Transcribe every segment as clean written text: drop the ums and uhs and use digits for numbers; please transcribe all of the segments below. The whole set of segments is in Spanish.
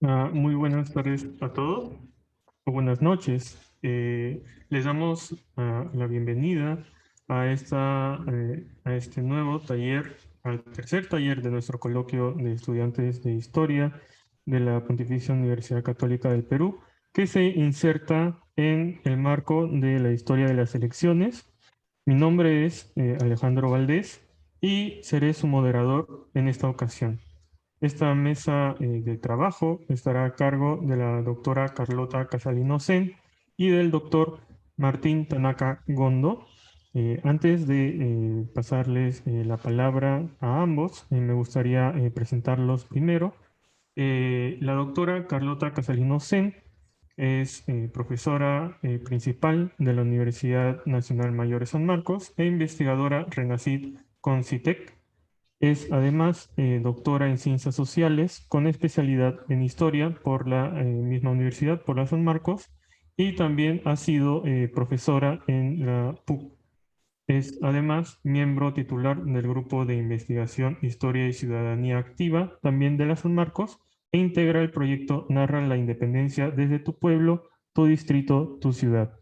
Muy buenas tardes a todos, o buenas noches. Les damos la bienvenida a este nuevo taller, al tercer taller de nuestro coloquio de estudiantes de Historia de la Pontificia Universidad Católica del Perú, que se inserta en el marco de la historia de las elecciones. Mi nombre es Alejandro Valdés y seré su moderador en esta ocasión. Esta mesa de trabajo estará a cargo de la doctora Carlota Casalino Sen y del doctor Martín Tanaka Gondo. Antes de pasarles la palabra a ambos, me gustaría presentarlos primero. La doctora Carlota Casalino Sen es profesora principal de la Universidad Nacional Mayor de San Marcos e investigadora RENACID CONCITEC. Es además doctora en Ciencias Sociales con especialidad en Historia por la misma universidad, por la San Marcos, y también ha sido profesora en la PUC. Es además miembro titular del Grupo de Investigación Historia y Ciudadanía Activa, también de la San Marcos, e integra el proyecto Narra la Independencia desde tu pueblo, tu distrito, tu ciudad.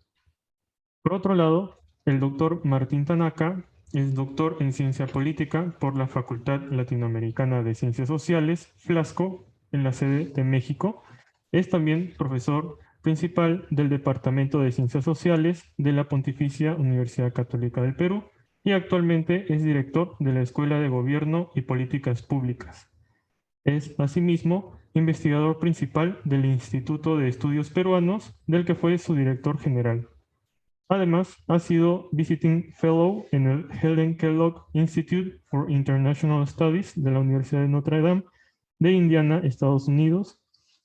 Por otro lado, el doctor Martín Tanaka es doctor en Ciencia Política por la Facultad Latinoamericana de Ciencias Sociales, FLASCO, en la sede de México. Es también profesor principal del Departamento de Ciencias Sociales de la Pontificia Universidad Católica del Perú y actualmente es director de la Escuela de Gobierno y Políticas Públicas. Es asimismo investigador principal del Instituto de Estudios Peruanos, del que fue su director general. Además, ha sido Visiting Fellow en el Helen Kellogg Institute for International Studies de la Universidad de Notre Dame de Indiana, Estados Unidos,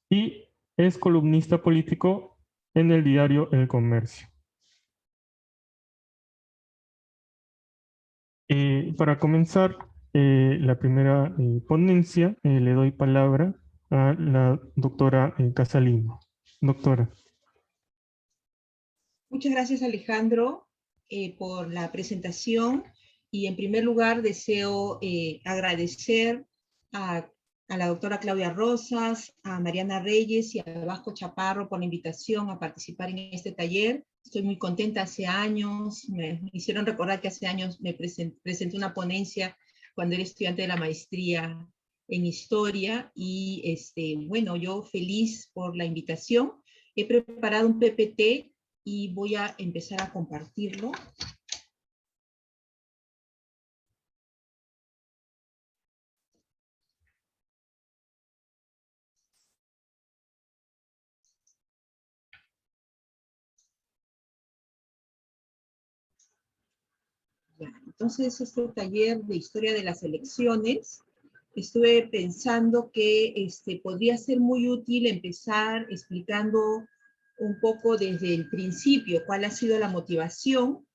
y es columnista político en el diario El Comercio. Para comenzar la primera ponencia, le doy palabra a la doctora Casalino. Doctora. Muchas gracias, Alejandro, por la presentación. Y en primer lugar deseo agradecer a, a la doctora Claudia Rosas, a Mariana Reyes y a Vasco Chaparro por la invitación a participar en este taller. Estoy muy contenta. Hace años, me hicieron recordar que hace años me presenté una ponencia cuando era estudiante de la maestría en Historia. Y bueno, yo feliz por la invitación. He preparado un PPT y voy a empezar a compartirlo. Ya, entonces, este taller de historia de las elecciones, estuve pensando que podría ser muy útil empezar explicando un poco desde el principio cuál ha sido la motivación.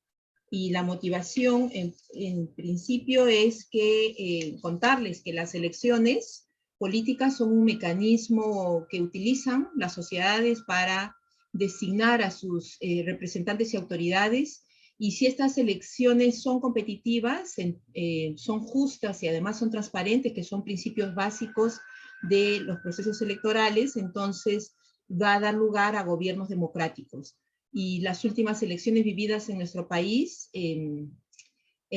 Y la motivación en principio es que contarles que las elecciones políticas son un mecanismo que utilizan las sociedades para designar a sus representantes y autoridades. Y si estas elecciones son competitivas, son justas y además son transparentes, que son principios básicos de los procesos electorales, entonces va a dar lugar a gobiernos democráticos. Y las últimas elecciones vividas en nuestro país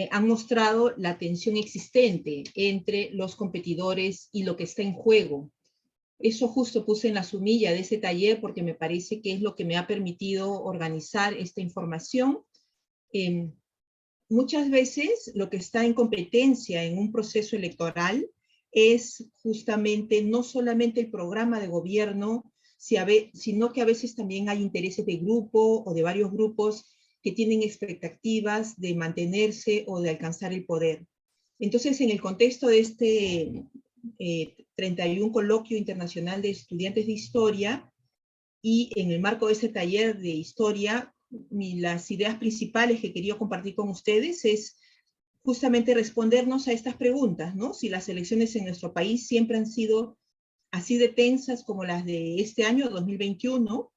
han mostrado la tensión existente entre los competidores y lo que está en juego. Eso justo puse en la sumilla de ese taller porque me parece que es lo que me ha permitido organizar esta información. Muchas veces lo que está en competencia en un proceso electoral es justamente no solamente el programa de gobierno, sino que a veces también hay intereses de grupo o de varios grupos que tienen expectativas de mantenerse o de alcanzar el poder. Entonces, en el contexto de este 31 Coloquio Internacional de Estudiantes de Historia y en el marco de este taller de historia, las ideas principales que quería compartir con ustedes es justamente respondernos a estas preguntas, ¿no? Si las elecciones en nuestro país siempre han sido así de tensas como las de este año, 2021,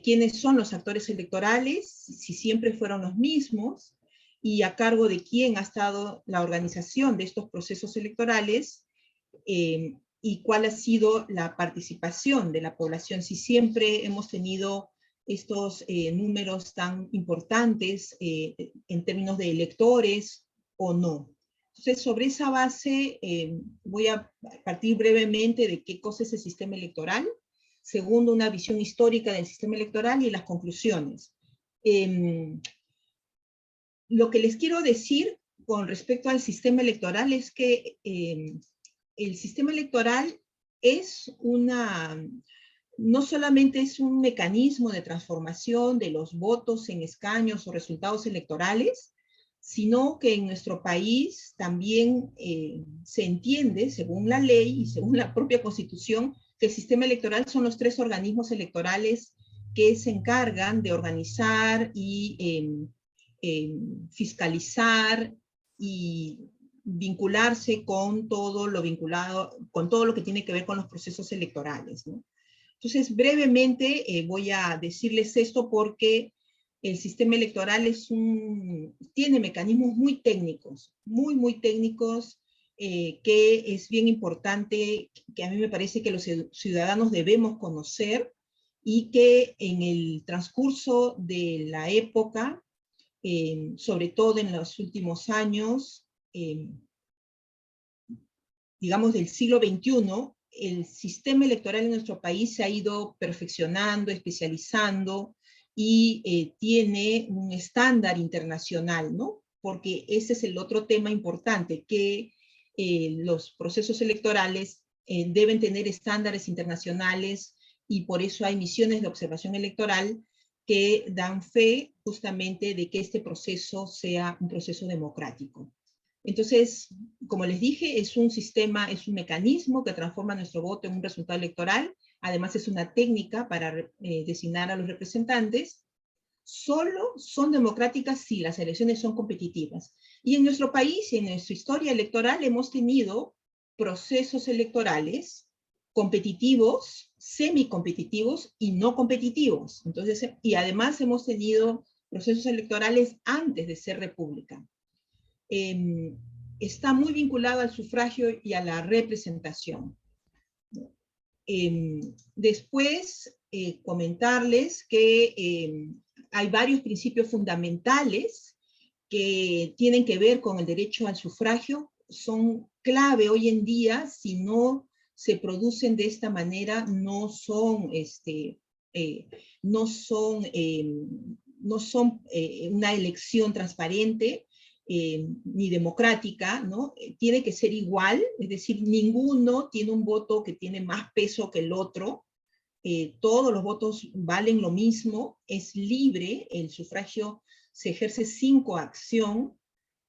quiénes son los actores electorales, si siempre fueron los mismos, y a cargo de quién ha estado la organización de estos procesos electorales, y cuál ha sido la participación de la población, si siempre hemos tenido estos números tan importantes en términos de electores o no. Entonces, sobre esa base, voy a partir brevemente de qué cosa es el sistema electoral, segundo, una visión histórica del sistema electoral y las conclusiones. Lo que les quiero decir con respecto al sistema electoral es que el sistema electoral es no solamente es un mecanismo de transformación de los votos en escaños o resultados electorales, sino que en nuestro país también se entiende, según la ley y según la propia Constitución, que el sistema electoral son los 3 organismos electorales que se encargan de organizar y fiscalizar y vincularse con todo lo vinculado, con todo lo que tiene que ver con los procesos electorales, ¿no? Entonces, brevemente voy a decirles esto porque el sistema electoral tiene mecanismos muy técnicos, muy técnicos, que es bien importante, que a mí me parece que los ciudadanos debemos conocer y que en el transcurso de la época, sobre todo en los últimos años, digamos del siglo XXI, el sistema electoral en nuestro país se ha ido perfeccionando, especializando y tiene un estándar internacional, ¿no? Porque ese es el otro tema importante, que los procesos electorales deben tener estándares internacionales y por eso hay misiones de observación electoral que dan fe justamente de que este proceso sea un proceso democrático. Entonces, como les dije, es un sistema, es un mecanismo que transforma nuestro voto en un resultado electoral. Además, es una técnica para designar a los representantes. Solo son democráticas si las elecciones son competitivas. Y en nuestro país y en nuestra historia electoral hemos tenido procesos electorales competitivos, semicompetitivos y no competitivos. Entonces, y además hemos tenido procesos electorales antes de ser república. Está muy vinculado al sufragio y a la representación. Después, comentarles que hay varios principios fundamentales que tienen que ver con el derecho al sufragio, son clave hoy en día. Si no se producen de esta manera, no son una elección transparente, ni democrática, ¿no? Tiene que ser igual, es decir, ninguno tiene un voto que tiene más peso que el otro, todos los votos valen lo mismo, es libre, el sufragio se ejerce sin coacción,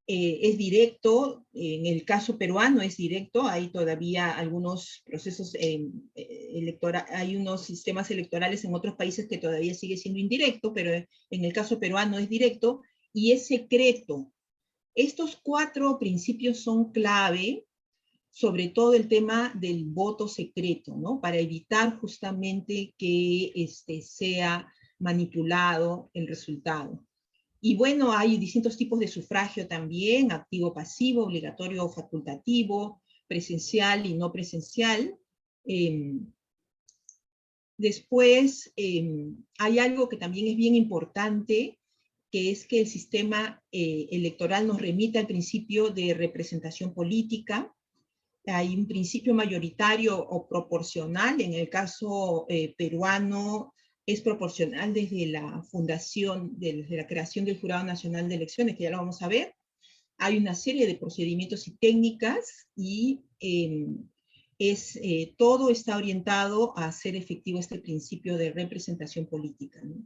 es directo, en el caso peruano es directo, hay todavía algunos procesos hay unos sistemas electorales en otros países que todavía sigue siendo indirecto, pero en el caso peruano es directo y es secreto. Estos 4 principios son clave, sobre todo el tema del voto secreto, ¿no? Para evitar justamente que sea manipulado el resultado. Y bueno, hay distintos tipos de sufragio también, activo, pasivo, obligatorio o facultativo, presencial y no presencial. Después, hay algo que también es bien importante, que es que el sistema electoral nos remite al principio de representación política. Hay un principio mayoritario o proporcional, en el caso peruano es proporcional desde la fundación, desde la creación del Jurado Nacional de Elecciones, que ya lo vamos a ver. Hay una serie de procedimientos y técnicas y todo está orientado a hacer efectivo este principio de representación política, ¿no?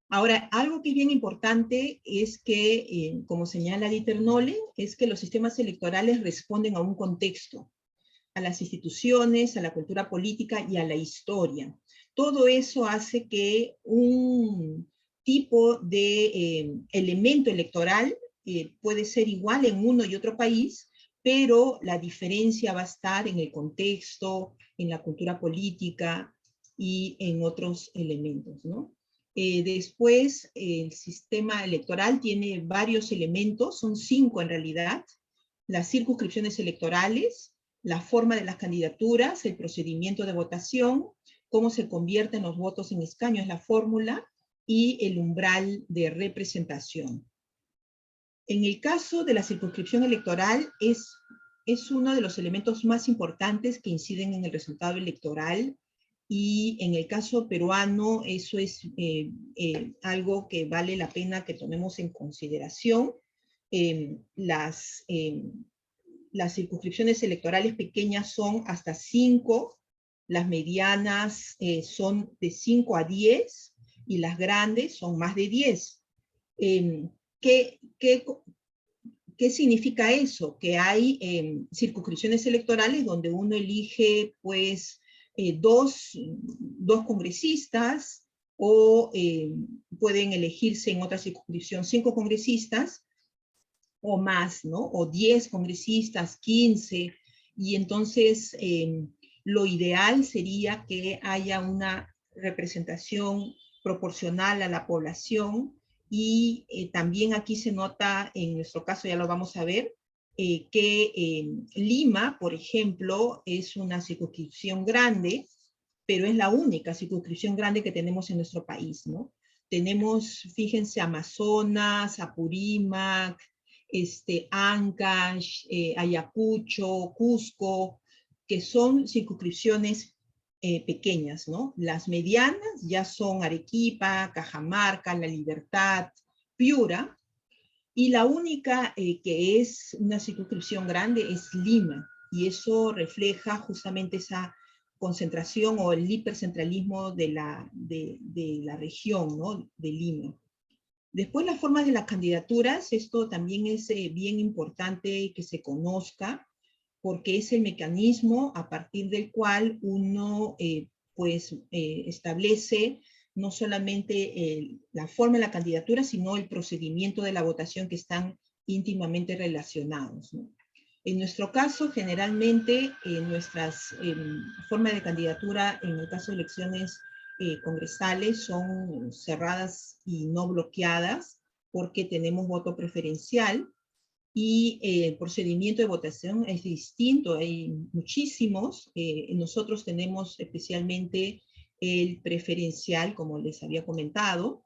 Ahora, algo que es bien importante es que, como señala Dieter Nolen, es que los sistemas electorales responden a un contexto, a las instituciones, a la cultura política y a la historia. Todo eso hace que un tipo de elemento electoral puede ser igual en uno y otro país, pero la diferencia va a estar en el contexto, en la cultura política y en otros elementos, ¿no? Después, el sistema electoral tiene varios elementos, son 5 en realidad: las circunscripciones electorales, la forma de las candidaturas, el procedimiento de votación, cómo se convierten los votos en escaño, es la fórmula, y el umbral de representación. En el caso de la circunscripción electoral, es uno de los elementos más importantes que inciden en el resultado electoral, y en el caso peruano eso es algo que vale la pena que tomemos en consideración. Las circunscripciones electorales pequeñas son hasta 5, las medianas son de 5 a 10, y las grandes son más de 10. ¿Qué significa eso? Que hay circunscripciones electorales donde uno elige, pues, dos congresistas, o pueden elegirse en otra circunscripción 5 congresistas, o más, ¿no? O 10 congresistas, 15, y entonces lo ideal sería que haya una representación proporcional a la población, y también aquí se nota, en nuestro caso ya lo vamos a ver, que Lima, por ejemplo, es una circunscripción grande, pero es la única circunscripción grande que tenemos en nuestro país, ¿no? Tenemos, fíjense, Amazonas, Apurímac, Ancash, Ayacucho, Cusco, que son circunscripciones pequeñas, ¿no? Las medianas ya son Arequipa, Cajamarca, La Libertad, Piura, y la única que es una circunscripción grande es Lima, y eso refleja justamente esa concentración o el hipercentralismo de la región, ¿no? De Lima. Después, las formas de las candidaturas, esto también es bien importante que se conozca, porque es el mecanismo a partir del cual uno establece no solamente la forma de la candidatura, sino el procedimiento de la votación, que están íntimamente relacionados, ¿no? En nuestro caso, generalmente, nuestras formas de candidatura, en el caso de elecciones congresales, son cerradas y no bloqueadas, porque tenemos voto preferencial, y el procedimiento de votación es distinto, hay muchísimos. Nosotros tenemos especialmente el preferencial, como les había comentado,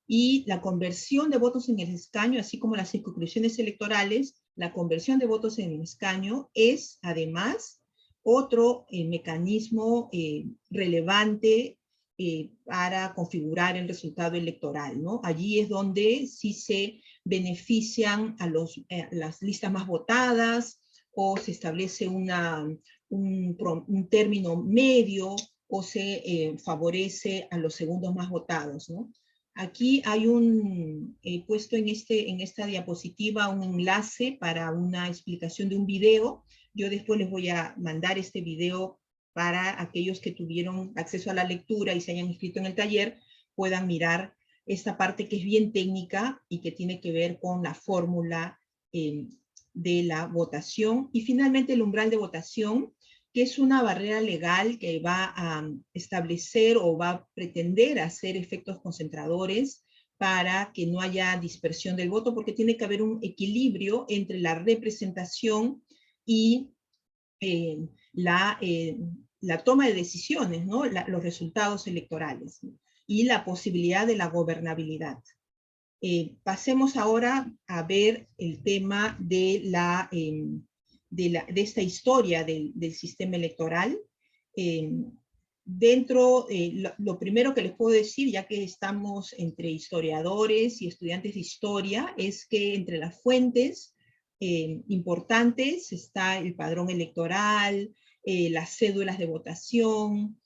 y la conversión de votos en el escaño, así como las circunscripciones electorales, la conversión de votos en el escaño es, además, otro mecanismo relevante para configurar el resultado electoral, ¿no? Allí es donde sí se benefician a las listas más votadas, o se establece un término medio, o se favorece a los segundos más votados, ¿no? Aquí hay puesto en esta diapositiva un enlace para una explicación de un video. Yo después les voy a mandar este video para aquellos que tuvieron acceso a la lectura y se hayan inscrito en el taller, puedan mirar esta parte que es bien técnica y que tiene que ver con la fórmula de la votación. Y finalmente el umbral de votación, que es una barrera legal que va a establecer o va a pretender hacer efectos concentradores para que no haya dispersión del voto, porque tiene que haber un equilibrio entre la representación y la toma de decisiones, ¿no? Los resultados electorales, ¿no? Y la posibilidad de la gobernabilidad. Pasemos ahora a ver el tema de esta historia del sistema electoral. Lo primero que les puedo decir, ya que estamos entre historiadores y estudiantes de historia, es que entre las fuentes importantes está el padrón electoral, las cédulas de votación,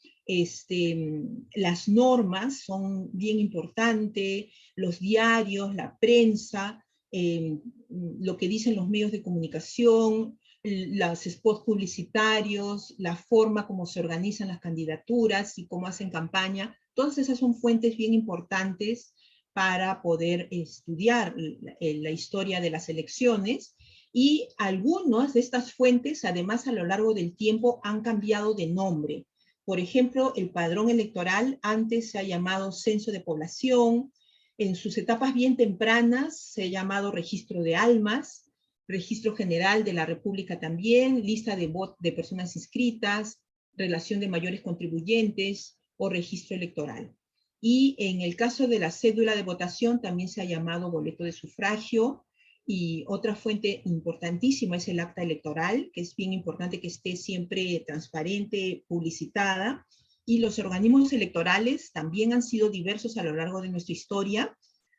las normas son bien importantes, los diarios, la prensa, lo que dicen los medios de comunicación, los spots publicitarios, la forma como se organizan las candidaturas y cómo hacen campaña. Todas esas son fuentes bien importantes para poder estudiar la historia de las elecciones, y algunas de estas fuentes, además, a lo largo del tiempo han cambiado de nombre. Por ejemplo, el padrón electoral antes se ha llamado censo de población, en sus etapas bien tempranas se ha llamado registro de almas, registro general de la República también, lista de personas inscritas, relación de mayores contribuyentes o registro electoral. Y en el caso de la cédula de votación también se ha llamado boleto de sufragio, y otra fuente importantísima es el acta electoral, que es bien importante que esté siempre transparente, publicitada. Y los organismos electorales también han sido diversos a lo largo de nuestra historia.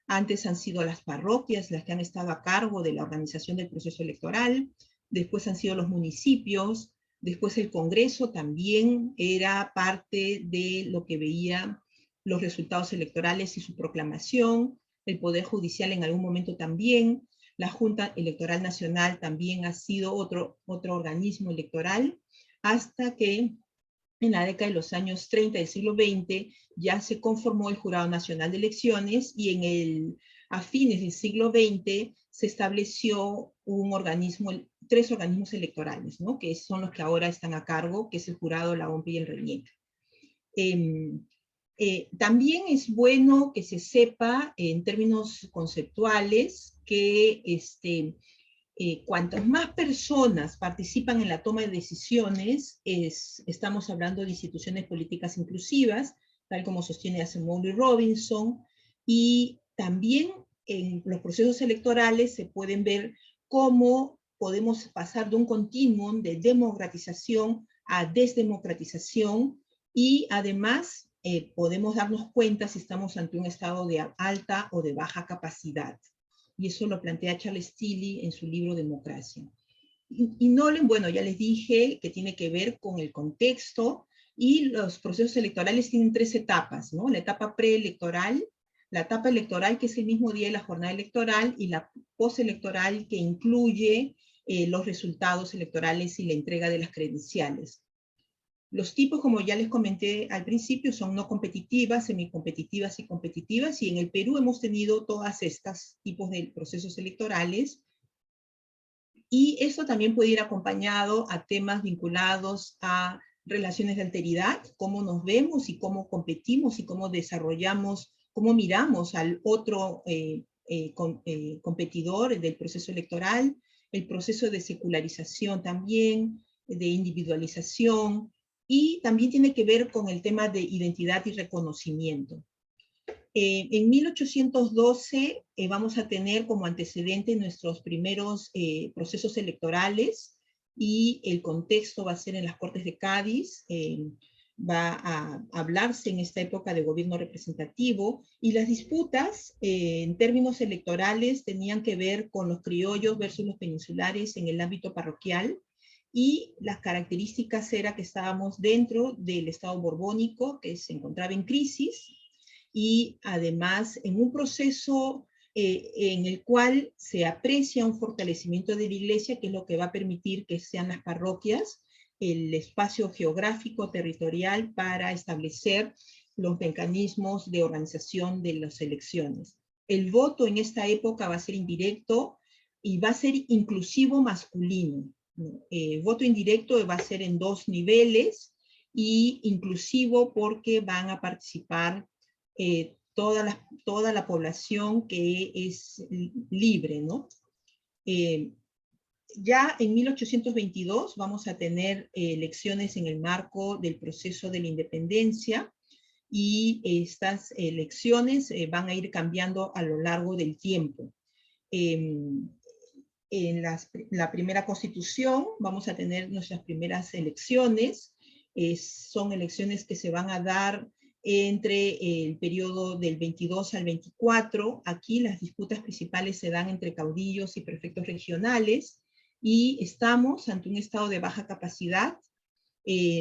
Antes han sido las parroquias las que han estado a cargo de la organización del proceso electoral, después han sido los municipios, después el Congreso también era parte de lo que veía los resultados electorales y su proclamación, el Poder Judicial en algún momento también, la Junta Electoral Nacional también ha sido otro organismo electoral, hasta que en la década de los años 30 del siglo XX ya se conformó el Jurado Nacional de Elecciones, y a fines del siglo XX se estableció tres organismos electorales, ¿no? Que son los que ahora están a cargo, que es el Jurado, la OMP y el RENIEC. También es bueno que se sepa en términos conceptuales que cuantas más personas participan en la toma de decisiones, estamos hablando de instituciones políticas inclusivas, tal como sostiene Acemoglu y Robinson, y también en los procesos electorales se pueden ver cómo podemos pasar de un continuum de democratización a desdemocratización, y además podemos darnos cuenta si estamos ante un estado de alta o de baja capacidad. Y eso lo plantea Charles Tilly en su libro Democracia. Y Nolen, bueno, ya les dije que tiene que ver con el contexto, y los procesos electorales tienen tres etapas, ¿no? La etapa preelectoral, la etapa electoral, que es el mismo día de la jornada electoral, y la postelectoral, que incluye los resultados electorales y la entrega de las credenciales. Los tipos, como ya les comenté al principio, son no competitivas, semicompetitivas y competitivas, y en el Perú hemos tenido todas estas tipos de procesos electorales, y eso también puede ir acompañado a temas vinculados a relaciones de alteridad, cómo nos vemos y cómo competimos y cómo desarrollamos, cómo miramos al otro competidor del proceso electoral, el proceso de secularización también, de individualización, y también tiene que ver con el tema de identidad y reconocimiento. En 1812 vamos a tener como antecedente nuestros primeros procesos electorales, y el contexto va a ser en las Cortes de Cádiz. Va a hablarse en esta época de gobierno representativo, y las disputas en términos electorales tenían que ver con los criollos versus los peninsulares en el ámbito parroquial, y las características era que estábamos dentro del Estado borbónico, que se encontraba en crisis, y además en un proceso en el cual se aprecia un fortalecimiento de la Iglesia, que es lo que va a permitir que sean las parroquias el espacio geográfico territorial para establecer los mecanismos de organización de las elecciones. El voto en esta época va a ser indirecto y va a ser inclusivo masculino. Voto indirecto va a ser en 2 niveles, y inclusivo porque van a participar toda la población que es libre, ¿no? Ya en 1822 vamos a tener elecciones en el marco del proceso de la independencia, y estas elecciones van a ir cambiando a lo largo del tiempo. En la primera constitución vamos a tener nuestras primeras elecciones. Son elecciones que se van a dar entre el periodo del 22 al 24. Aquí las disputas principales se dan entre caudillos y prefectos regionales, y estamos ante un estado de baja capacidad,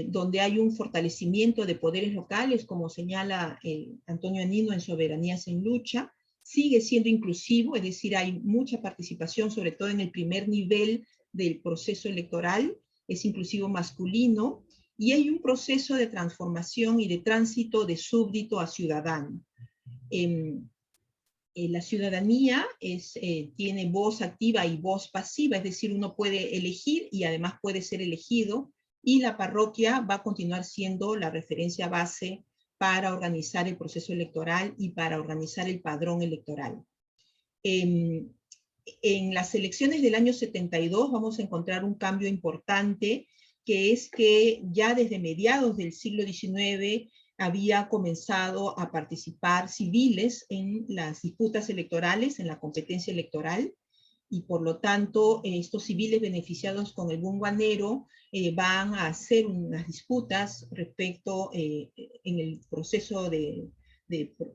donde hay un fortalecimiento de poderes locales, como señala Antonio Anino en Soberanías en Lucha. Sigue siendo inclusivo, es decir, hay mucha participación, sobre todo en el primer nivel del proceso electoral, es inclusivo masculino, y hay un proceso de transformación y de tránsito de súbdito a ciudadano. La ciudadanía tiene voz activa y voz pasiva, es decir, uno puede elegir y además puede ser elegido, y la parroquia va a continuar siendo la referencia base para organizar el proceso electoral y para organizar el padrón electoral. En las elecciones del año 72 vamos a encontrar un cambio importante, que es que ya desde mediados del siglo XIX había comenzado a participar civiles en las disputas electorales, en la competencia electoral, y por lo tanto estos civiles beneficiados con el boom guanero van a hacer unas disputas respecto en el proceso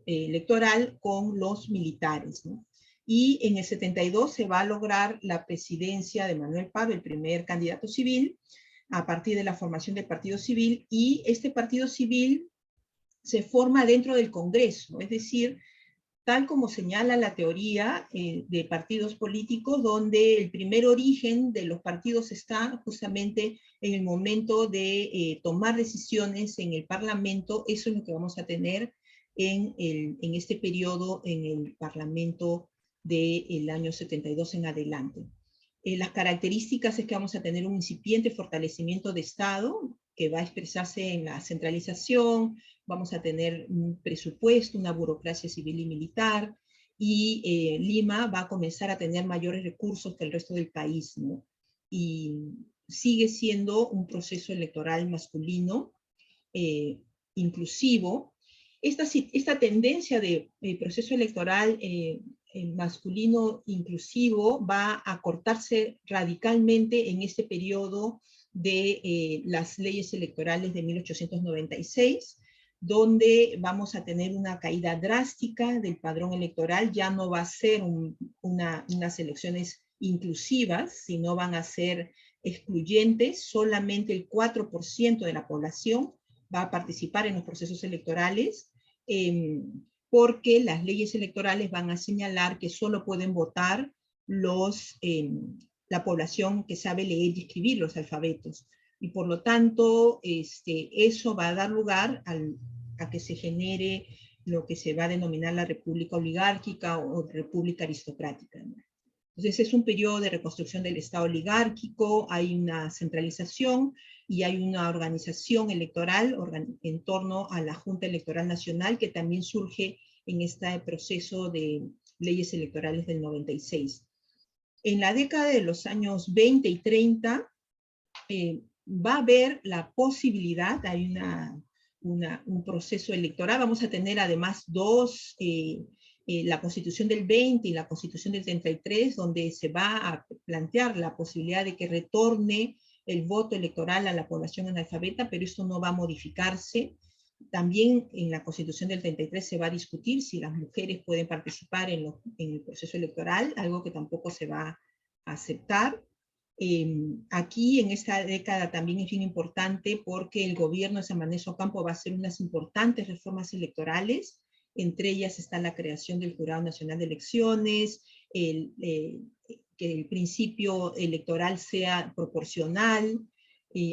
electoral con los militares, ¿no? Y en el 72 se va a lograr la presidencia de Manuel Pablo, el primer candidato civil, a partir de la formación del partido civil, y este partido civil se forma dentro del Congreso, es decir, tal como señala la teoría de partidos políticos, donde el primer origen de los partidos está justamente en el momento de tomar decisiones en el Parlamento. Eso es lo que vamos a tener en este periodo en el Parlamento del año 72 en adelante. Las características es que vamos a tener un incipiente fortalecimiento de Estado, que va a expresarse en la centralización, vamos a tener un presupuesto, una burocracia civil y militar, y Lima va a comenzar a tener mayores recursos que el resto del país, ¿no? Y sigue siendo un proceso electoral masculino, inclusivo. Esta tendencia de proceso electoral masculino inclusivo va a cortarse radicalmente en este periodo de las leyes electorales de 1896, donde vamos a tener una caída drástica del padrón electoral. Ya no va a ser unas elecciones inclusivas, sino van a ser excluyentes. Solamente el 4% de la población va a participar en los procesos electorales, porque las leyes electorales van a señalar que solo pueden votar la población que sabe leer y escribir los alfabetos. Y por lo tanto, eso va a dar lugar a que se genere lo que se va a denominar la república oligárquica o república aristocrática, ¿no? Entonces es un periodo de reconstrucción del Estado oligárquico, hay una centralización y hay una organización electoral en torno a la Junta Electoral Nacional, que también surge en este proceso de leyes electorales del 96. En la década de los años 20 y 30 va a haber la posibilidad, hay un proceso electoral, vamos a tener además dos, la Constitución del 20 y la Constitución del 33, donde se va a plantear la posibilidad de que retorne el voto electoral a la población analfabeta, pero esto no va a modificarse. También en la Constitución del 33 se va a discutir si las mujeres pueden participar en el proceso electoral, algo que tampoco se va a aceptar. Aquí en esta década también es bien importante porque el gobierno de San Manesio Ocampo va a hacer unas importantes reformas electorales. Entre ellas está la creación del Jurado Nacional de Elecciones, que el principio electoral sea proporcional.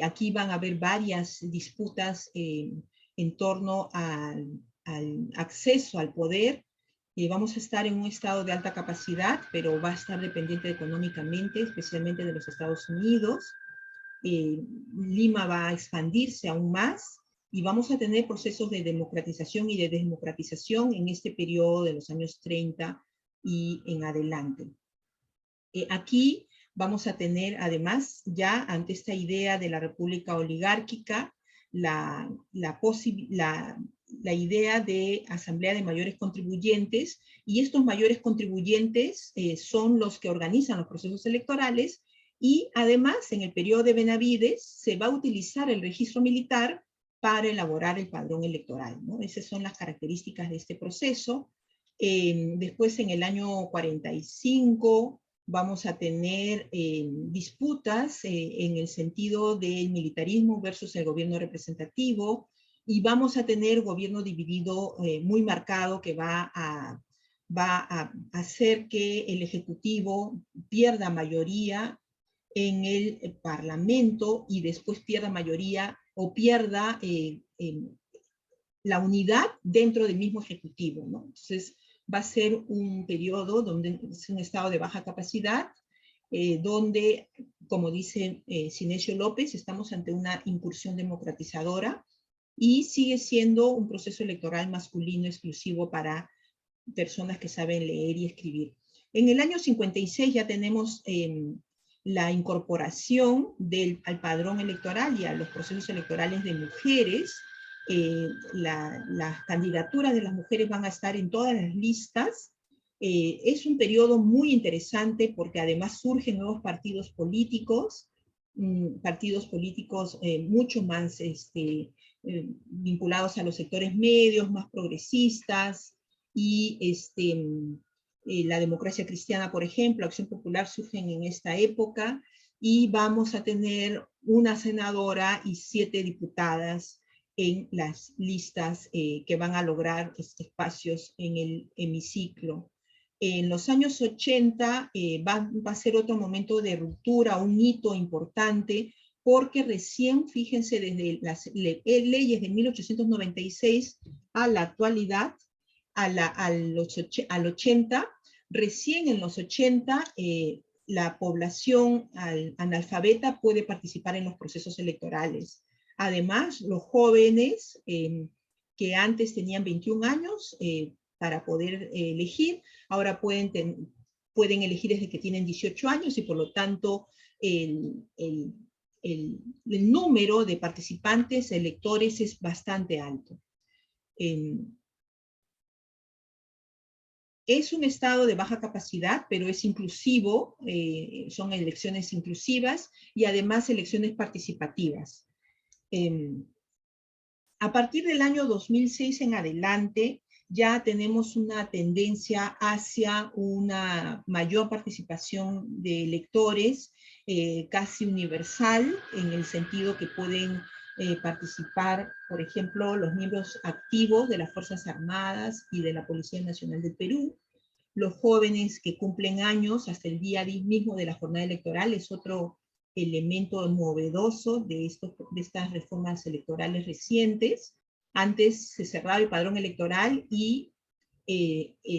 Aquí van a haber varias disputas en torno al acceso al poder. Vamos a estar en un estado de alta capacidad, pero va a estar dependiente económicamente, especialmente de los Estados Unidos. Lima va a expandirse aún más y vamos a tener procesos de democratización y de desdemocratización en este periodo de los años 30 y en adelante. Aquí vamos a tener, además, ya ante esta idea de la república oligárquica, la idea de asamblea de mayores contribuyentes, y estos mayores contribuyentes son los que organizan los procesos electorales, y además en el periodo de Benavides se va a utilizar el registro militar para elaborar el padrón electoral, ¿no? Esas son las características de este proceso. Después en el año 45 vamos a tener disputas en el sentido del militarismo versus el gobierno representativo, y vamos a tener gobierno dividido muy marcado, que va a hacer que el Ejecutivo pierda mayoría en el Parlamento y después pierda mayoría o pierda la unidad dentro del mismo Ejecutivo, ¿no? Entonces va a ser un periodo donde es un estado de baja capacidad, donde, como dice Sinesio López, estamos ante una incursión democratizadora y sigue siendo un proceso electoral masculino exclusivo para personas que saben leer y escribir. En el año 56 ya tenemos la incorporación al padrón electoral y a los procesos electorales de mujeres. Las candidaturas de las mujeres van a estar en todas las listas. Es un periodo muy interesante porque además surgen nuevos partidos políticos mucho más vinculados a los sectores medios, más progresistas, y la democracia cristiana, por ejemplo, Acción Popular surgen en esta época, y vamos a tener una senadora y 7 diputadas en las listas que van a lograr espacios en el hemiciclo. En los años 80 va a ser otro momento de ruptura, un hito importante, porque recién, fíjense, desde las leyes de 1896 a la actualidad, al 80, recién en los 80 la población analfabeta puede participar en los procesos electorales. Además, los jóvenes que antes tenían 21 años para poder elegir, ahora pueden elegir desde que tienen 18 años, y por lo tanto el número de participantes electores es bastante alto. Es un estado de baja capacidad, pero es inclusivo, son elecciones inclusivas y además elecciones participativas. A partir del año 2006 en adelante, ya tenemos una tendencia hacia una mayor participación de electores, casi universal, en el sentido que pueden participar, por ejemplo, los miembros activos de las Fuerzas Armadas y de la Policía Nacional del Perú. Los jóvenes que cumplen años hasta el día mismo de la jornada electoral es otro elemento novedoso de estas reformas electorales recientes. Antes se cerraba el padrón electoral y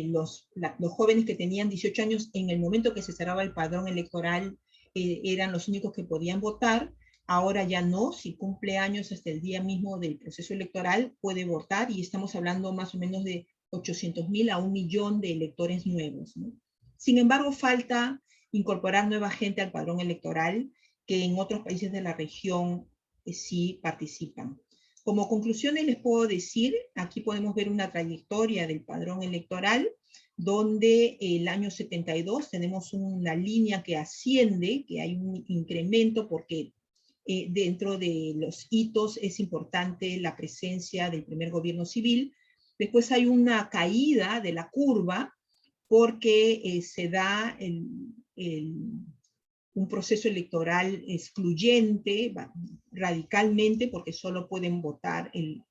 los jóvenes que tenían 18 años en el momento que se cerraba el padrón electoral eran los únicos que podían votar. Ahora ya no, si cumple años hasta el día mismo del proceso electoral puede votar, y estamos hablando más o menos de 800.000 a 1 millón de electores nuevos, ¿no? Sin embargo, falta incorporar nueva gente al padrón electoral, que en otros países de la región sí participan. Como conclusiones les puedo decir, aquí podemos ver una trayectoria del padrón electoral, donde el año 72 tenemos una línea que asciende, que hay un incremento porque dentro de los hitos es importante la presencia del primer gobierno civil. Después hay una caída de la curva porque se da un proceso electoral excluyente radicalmente, porque solo pueden votar el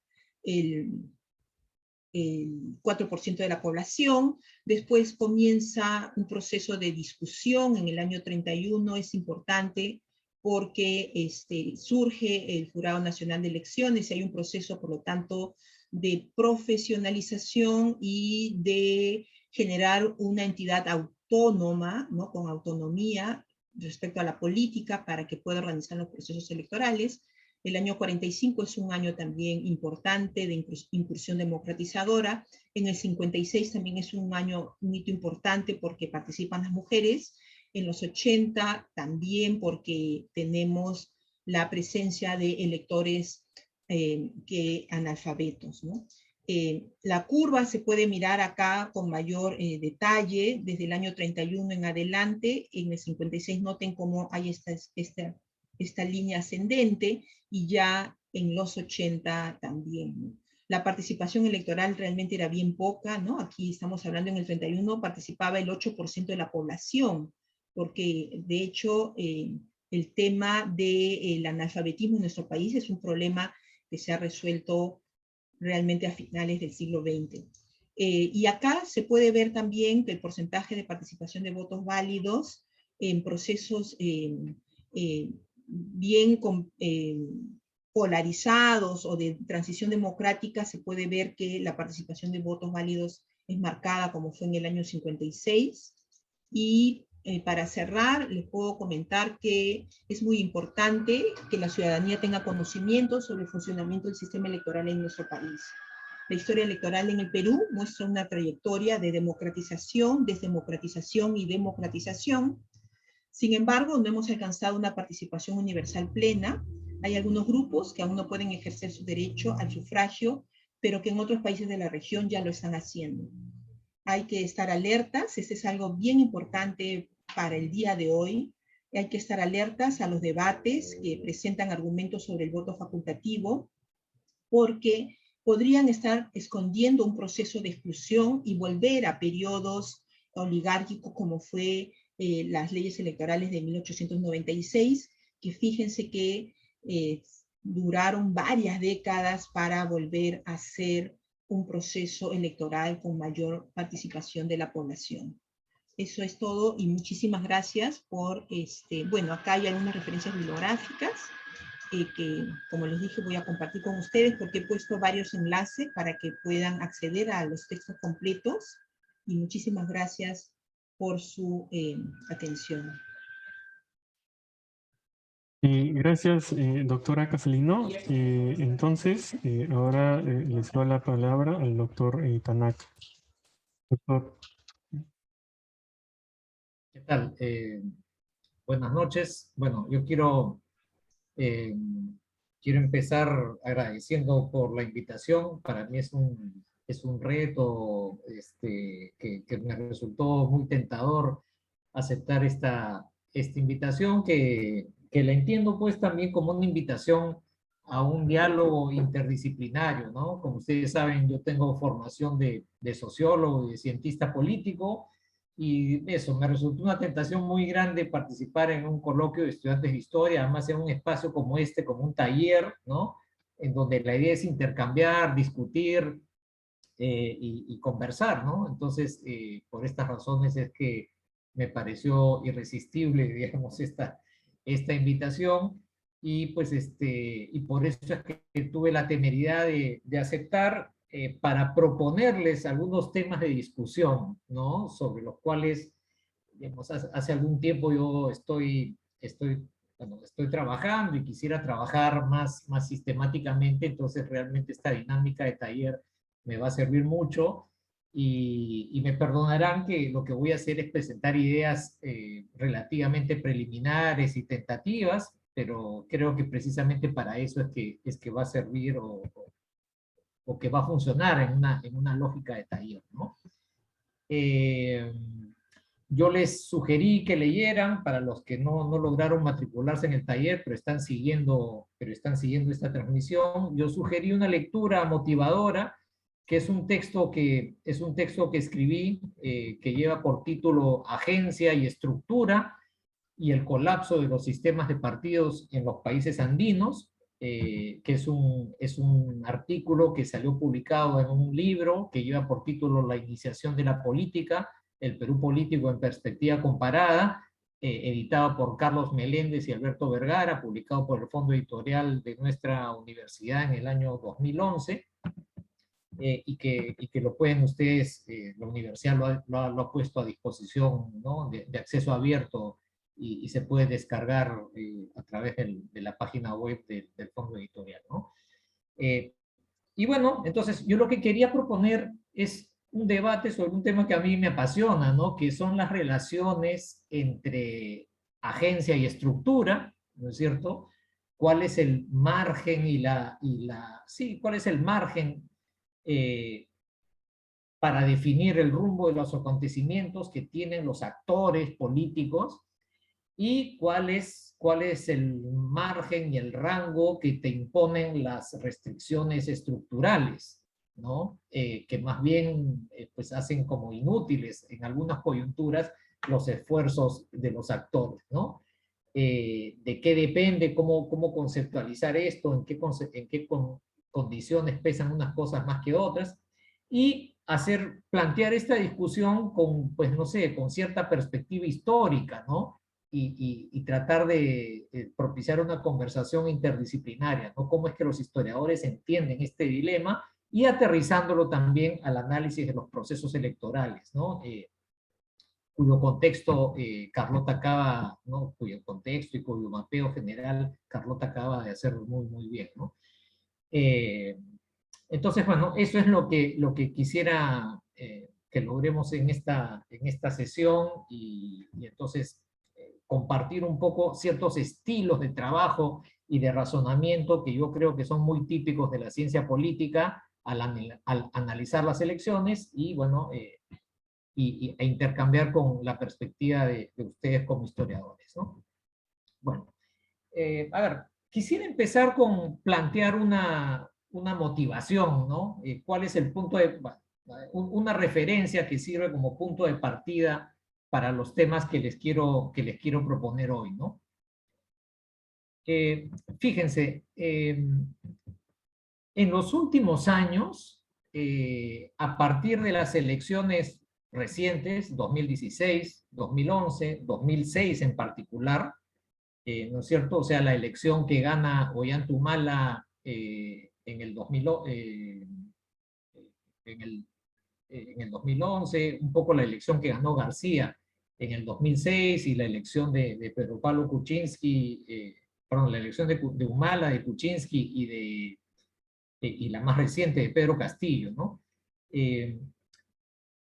4% de la población. Después comienza un proceso de discusión en el año 31, es importante porque surge el Jurado Nacional de Elecciones, y hay un proceso, por lo tanto, de profesionalización y de generar una entidad autónoma, ¿no? Con autonomía respecto a la política para que pueda organizar los procesos electorales. El año 45 es un año también importante de incursión democratizadora. En el 56 también es un hito importante porque participan las mujeres. En los 80 también porque tenemos la presencia de electores analfabetos, ¿no? La curva se puede mirar acá con mayor detalle desde el año 31 en adelante. En el 56 noten cómo hay esta línea ascendente, y ya en los 80 también, ¿no? La participación electoral realmente era bien poca, ¿no? Aquí estamos hablando, en el 31 participaba el 8% de la población, porque de hecho el tema del analfabetismo en nuestro país es un problema que se ha resuelto realmente a finales del siglo XX. Y acá se puede ver también que el porcentaje de participación de votos válidos en procesos bien polarizados o de transición democrática, se puede ver que la participación de votos válidos es marcada, como fue en el año 56. Y para cerrar, les puedo comentar que es muy importante que la ciudadanía tenga conocimiento sobre el funcionamiento del sistema electoral en nuestro país. La historia electoral en el Perú muestra una trayectoria de democratización, desdemocratización y democratización. Sin embargo, no hemos alcanzado una participación universal plena. Hay algunos grupos que aún no pueden ejercer su derecho al sufragio, pero que en otros países de la región ya lo están haciendo. Hay que estar alertas, eso es algo bien importante para el día de hoy. Hay que estar alertas a los debates que presentan argumentos sobre el voto facultativo, porque podrían estar escondiendo un proceso de exclusión y volver a periodos oligárquicos como fue las leyes electorales de 1896, que fíjense que duraron varias décadas para volver a ser un proceso electoral con mayor participación de la población. Eso es todo y muchísimas gracias por, bueno, acá hay algunas referencias bibliográficas que, como les dije, voy a compartir con ustedes porque he puesto varios enlaces para que puedan acceder a los textos completos y muchísimas gracias por su atención. Gracias, doctora Cafelino. Entonces, ahora les doy la palabra al doctor Tanaka. Doctor. ¿Qué tal? Buenas noches. Bueno, yo quiero empezar agradeciendo por la invitación. Para mí es un reto que me resultó muy tentador aceptar esta invitación, que la entiendo pues también como una invitación a un diálogo interdisciplinario, ¿no? Como ustedes saben, yo tengo formación de sociólogo y de cientista político, y eso, me resultó una tentación muy grande participar en un coloquio de estudiantes de historia, además en un espacio como este, como un taller, ¿no? En donde la idea es intercambiar, discutir y conversar, ¿no? Entonces, por estas razones es que me pareció irresistible, digamos, esta invitación, y pues y por eso es que tuve la temeridad de aceptar para proponerles algunos temas de discusión, ¿no? Sobre los cuales, digamos, hace algún tiempo yo bueno, estoy trabajando y quisiera trabajar más sistemáticamente. Entonces realmente esta dinámica de taller me va a servir mucho, y me perdonarán que lo que voy a hacer es presentar ideas relativamente preliminares y tentativas, pero creo que precisamente para eso es que va a servir o que va a funcionar en una lógica de taller, ¿no? Yo les sugerí que leyeran, para los que no lograron matricularse en el taller, pero están siguiendo esta transmisión, yo sugerí una lectura motivadora, que es un texto que escribí, que lleva por título Agencia y Estructura y el colapso de los sistemas de partidos en los países andinos, que es un artículo que salió publicado en un libro que lleva por título La iniciación de la política, el Perú político en perspectiva comparada, editado por Carlos Meléndez y Alberto Vergara, publicado por el Fondo Editorial de nuestra universidad en el año 2011, y que lo pueden ustedes, la universidad lo ha puesto a disposición, ¿no? de acceso abierto, y se puede descargar a través de la página web del Fondo Editorial, ¿no? Y bueno, entonces yo lo que quería proponer es un debate sobre un tema que a mí me apasiona, ¿no? Que son las relaciones entre agencia y estructura, ¿no es cierto? ¿Cuál es el margen sí, cuál es el margen para definir el rumbo de los acontecimientos que tienen los actores políticos, y cuál es el margen y el rango que te imponen las restricciones estructurales, ¿no? Que más bien pues hacen como inútiles en algunas coyunturas los esfuerzos de los actores, ¿no? De qué depende, cómo conceptualizar esto, en qué condiciones pesan unas cosas más que otras, y plantear esta discusión con, pues no sé, con cierta perspectiva histórica, ¿no? Y tratar de propiciar una conversación interdisciplinaria, ¿no? Cómo es que los historiadores entienden este dilema, y aterrizándolo también al análisis de los procesos electorales, ¿no? Cuyo contexto Carlota acaba, ¿no? Cuyo contexto y cuyo mapeo general Carlota acaba de hacer muy, muy bien, ¿no? Entonces, bueno, eso es lo que quisiera que logremos en esta sesión y entonces compartir un poco ciertos estilos de trabajo y de razonamiento que yo creo que son muy típicos de la ciencia política al analizar las elecciones y, bueno, e intercambiar con la perspectiva de ustedes como historiadores, ¿no? Bueno, a ver, quisiera empezar con plantear una motivación, ¿no? ¿Cuál es el punto de, una referencia que sirve como punto de partida para los temas que les quiero proponer hoy, ¿no? Fíjense, en los últimos años, a partir de las elecciones recientes, 2016, 2011, 2006 en particular, ¿no es cierto? O sea, la elección que gana Ollanta en el 2011, un poco la elección que ganó García en el 2006 y la elección de Pedro Pablo Kuczynski, perdón, la elección de Humala, de Kuczynski y la más reciente de Pedro Castillo, ¿no?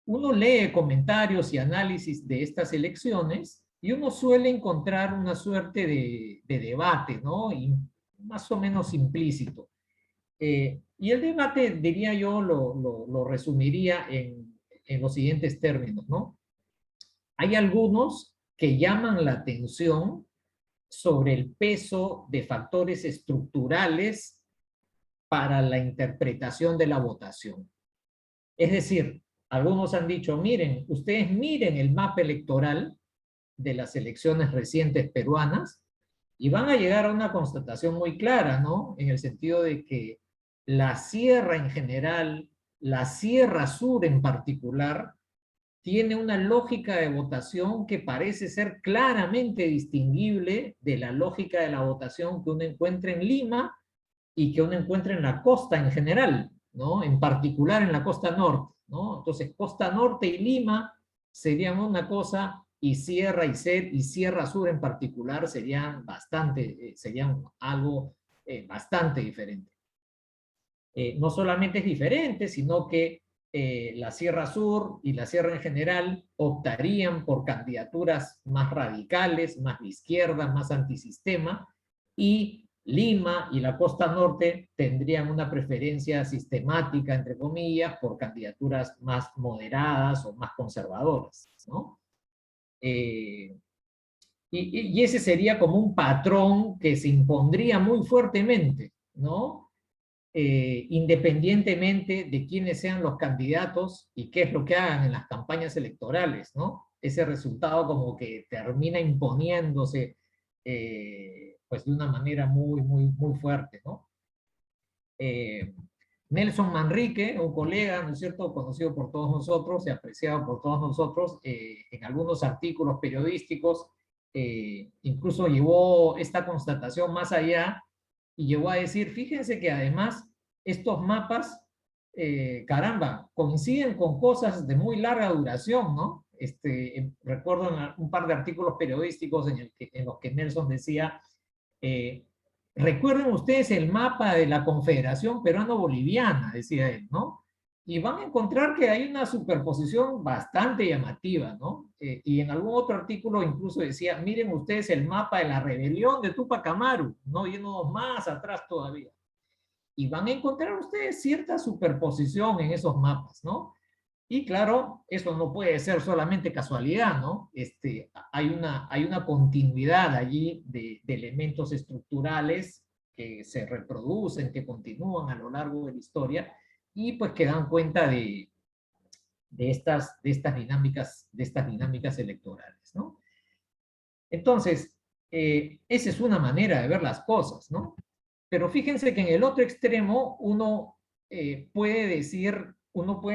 Uno lee comentarios y análisis de estas elecciones y uno suele encontrar una suerte de debate, ¿no? Y más o menos implícito. Y el debate, diría yo, lo resumiría en los siguientes términos, ¿no? Hay algunos que llaman la atención sobre el peso de factores estructurales para la interpretación de la votación. Es decir, algunos han dicho, miren, ustedes miren el mapa electoral de las elecciones recientes peruanas y van a llegar a una constatación muy clara, ¿no? En el sentido de que la sierra en general, la Sierra Sur en particular, tiene una lógica de votación que parece ser claramente distinguible de la lógica de la votación que uno encuentra en Lima y que uno encuentra en la costa en general, ¿no? En particular en la costa norte, ¿no? Entonces, costa norte y Lima serían una cosa y Sierra Sur en particular serían algo bastante diferente. No solamente es diferente, sino que la Sierra Sur y la Sierra en general optarían por candidaturas más radicales, más de izquierda, más antisistema, y Lima y la costa norte tendrían una preferencia sistemática, entre comillas, por candidaturas más moderadas o más conservadoras, ¿no? Y ese sería como un patrón que se impondría muy fuertemente, ¿no? Independientemente de quiénes sean los candidatos y qué es lo que hagan en las campañas electorales, ¿no? Ese resultado como que termina imponiéndose pues de una manera muy, muy, muy fuerte, ¿no? Nelson Manrique, un colega, ¿no es cierto?, conocido por todos nosotros y apreciado por todos nosotros, en algunos artículos periodísticos, incluso llevó esta constatación más allá y llegó a decir, fíjense que además estos mapas, caramba, coinciden con cosas de muy larga duración, ¿no? Recuerdo un par de artículos periodísticos en los que Nelson decía, recuerden ustedes el mapa de la Confederación Peruano-Boliviana, decía él, ¿no? Y van a encontrar que hay una superposición bastante llamativa, ¿no? Y en algún otro artículo incluso decía, miren ustedes el mapa de la rebelión de Tupac Amaru, ¿no? Yéndonos más atrás todavía. Y van a encontrar ustedes cierta superposición en esos mapas, ¿no? Y claro, eso no puede ser solamente casualidad, ¿no? Hay una continuidad allí de elementos estructurales que se reproducen, que continúan a lo largo de la historia y pues que dan cuenta de estas dinámicas electorales, ¿no? Entonces, esa es una manera de ver las cosas, ¿no? Pero fíjense que en el otro extremo uno puede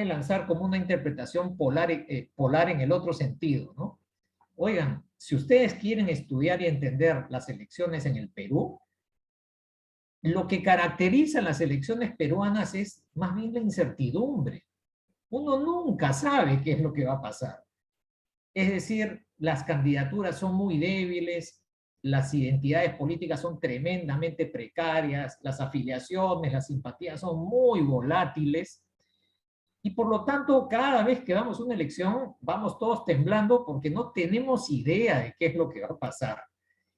lanzar como una interpretación polar en el otro sentido, ¿no? Oigan, si ustedes quieren estudiar y entender las elecciones en el Perú, lo que caracteriza las elecciones peruanas es más bien la incertidumbre. Uno nunca sabe qué es lo que va a pasar. Es decir, las candidaturas son muy débiles, las identidades políticas son tremendamente precarias, las afiliaciones, las simpatías son muy volátiles, y por lo tanto, cada vez que vamos a una elección, vamos todos temblando porque no tenemos idea de qué es lo que va a pasar.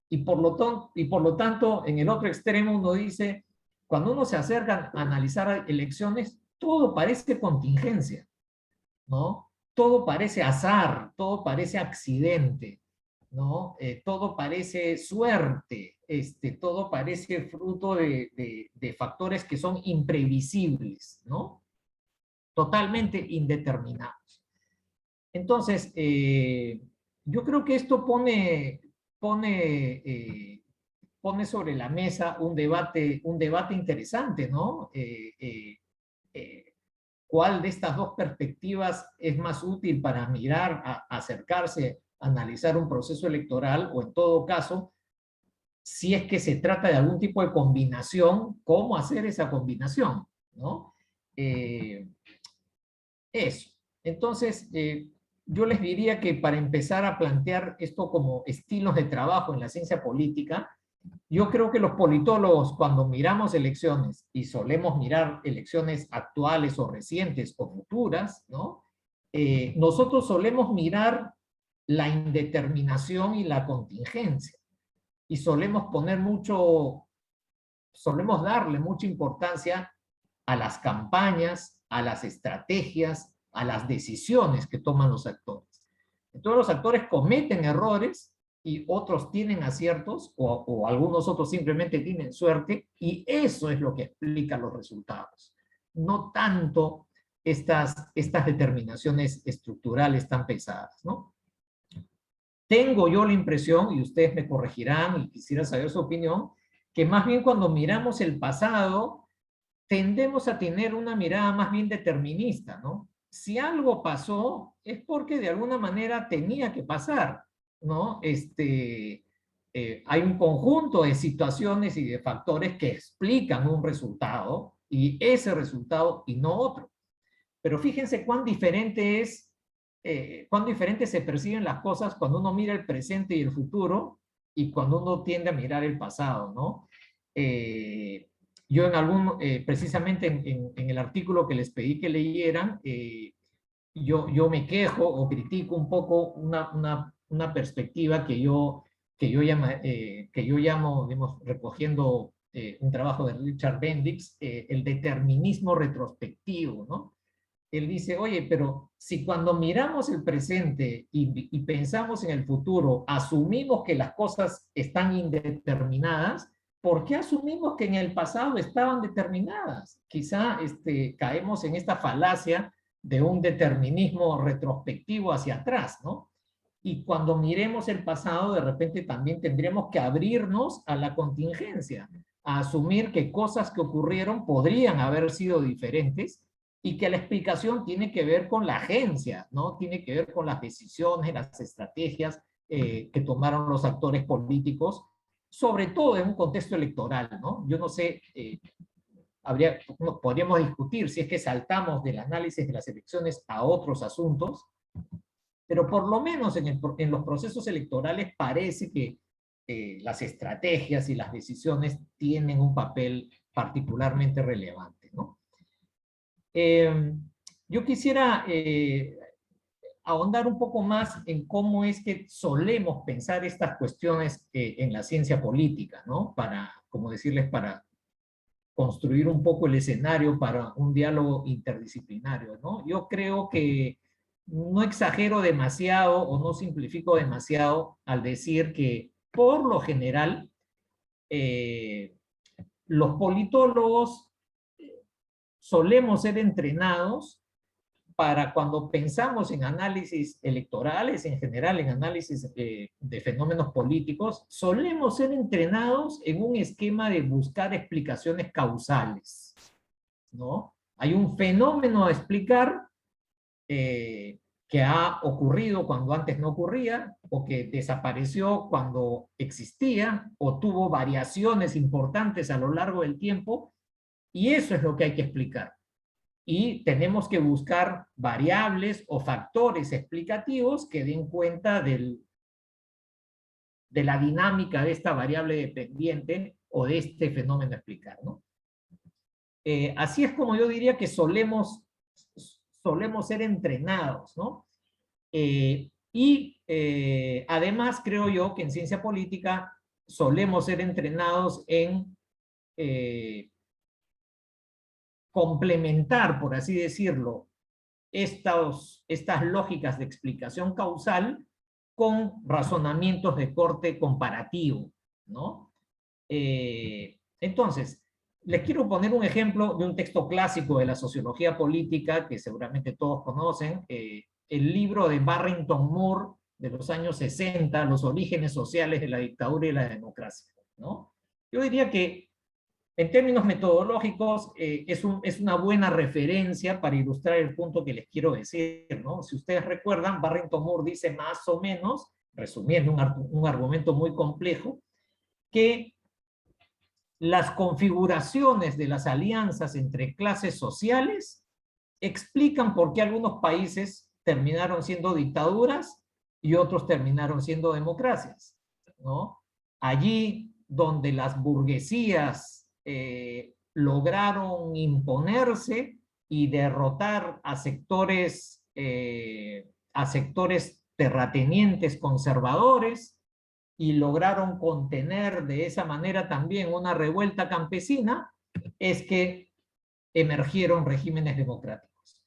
Y por lo tanto, en el otro extremo uno dice, cuando uno se acerca a analizar elecciones, todo parece contingencia, ¿no? Todo parece azar, todo parece accidente, ¿no? Todo parece suerte, todo parece fruto de factores que son imprevisibles, ¿no? Totalmente indeterminados. Entonces, yo creo que esto pone sobre la mesa un debate interesante, ¿no? ¿Cuál de estas dos perspectivas es más útil para mirar, acercarse, analizar un proceso electoral, o en todo caso, si es que se trata de algún tipo de combinación, cómo hacer esa combinación, ¿no? Eso. Entonces, yo les diría que para empezar a plantear esto como estilos de trabajo en la ciencia política, yo creo que los politólogos, cuando miramos elecciones, y solemos mirar elecciones actuales o recientes o futuras, ¿no? Nosotros solemos mirar la indeterminación y la contingencia. Y solemos darle mucha importancia a las campañas, a las estrategias, a las decisiones que toman los actores. Entonces los actores cometen errores y otros tienen aciertos, o algunos otros simplemente tienen suerte, y eso es lo que explica los resultados. No tanto estas determinaciones estructurales tan pesadas, ¿no? Tengo yo la impresión, y ustedes me corregirán y quisiera saber su opinión, que más bien cuando miramos el pasado, tendemos a tener una mirada más bien determinista, ¿no? Si algo pasó, es porque de alguna manera tenía que pasar, ¿no? Hay un conjunto de situaciones y de factores que explican un resultado, y ese resultado y no otro. Pero fíjense cuán diferente se perciben las cosas cuando uno mira el presente y el futuro, y cuando uno tiende a mirar el pasado, ¿no? Yo precisamente en el artículo que les pedí que leyeran, yo me quejo o critico un poco una perspectiva que yo llamo, digamos, recogiendo un trabajo de Richard Bendix, el determinismo retrospectivo, ¿no? Él dice, oye, pero si cuando miramos el presente y pensamos en el futuro, asumimos que las cosas están indeterminadas, ¿por qué asumimos que en el pasado estaban determinadas? Quizá caemos en esta falacia de un determinismo retrospectivo hacia atrás, ¿no? Y cuando miremos el pasado, de repente también tendríamos que abrirnos a la contingencia, a asumir que cosas que ocurrieron podrían haber sido diferentes, y que la explicación tiene que ver con la agencia, ¿no? Tiene que ver con las decisiones, las estrategias que tomaron los actores políticos, sobre todo en un contexto electoral, ¿no? Yo no sé, podríamos discutir si es que saltamos del análisis de las elecciones a otros asuntos, pero por lo menos en los procesos electorales parece que las estrategias y las decisiones tienen un papel particularmente relevante, ¿no? Yo quisiera ahondar un poco más en cómo es que solemos pensar estas cuestiones en la ciencia política, ¿no? Como decirles, para construir un poco el escenario para un diálogo interdisciplinario, ¿no? Yo creo que no exagero demasiado o no simplifico demasiado al decir que, por lo general, los politólogos solemos ser entrenados para, cuando pensamos en análisis electorales, en general en análisis de fenómenos políticos, solemos ser entrenados en un esquema de buscar explicaciones causales, ¿no? Hay un fenómeno a explicar que ha ocurrido cuando antes no ocurría, o que desapareció cuando existía, o tuvo variaciones importantes a lo largo del tiempo, y eso es lo que hay que explicar. Y tenemos que buscar variables o factores explicativos que den cuenta del de la dinámica de esta variable dependiente o de este fenómeno a explicar, ¿no? Así es como yo diría que solemos ser entrenados, ¿no? Además, creo yo que en ciencia política solemos ser entrenados en complementar, por así decirlo, estas lógicas de explicación causal con razonamientos de corte comparativo, ¿no? Entonces, les quiero poner un ejemplo de un texto clásico de la sociología política que seguramente todos conocen, el libro de Barrington Moore de los años 60, Los orígenes sociales de la dictadura y la democracia, ¿no? Yo diría que en términos metodológicos es una buena referencia para ilustrar el punto que les quiero decir, ¿no? Si ustedes recuerdan, Barrington Moore dice más o menos, resumiendo un argumento muy complejo, que las configuraciones de las alianzas entre clases sociales explican por qué algunos países terminaron siendo dictaduras y otros terminaron siendo democracias, ¿no? Allí donde las burguesías lograron imponerse y derrotar a sectores terratenientes conservadores, y lograron contener de esa manera también una revuelta campesina, es que emergieron regímenes democráticos.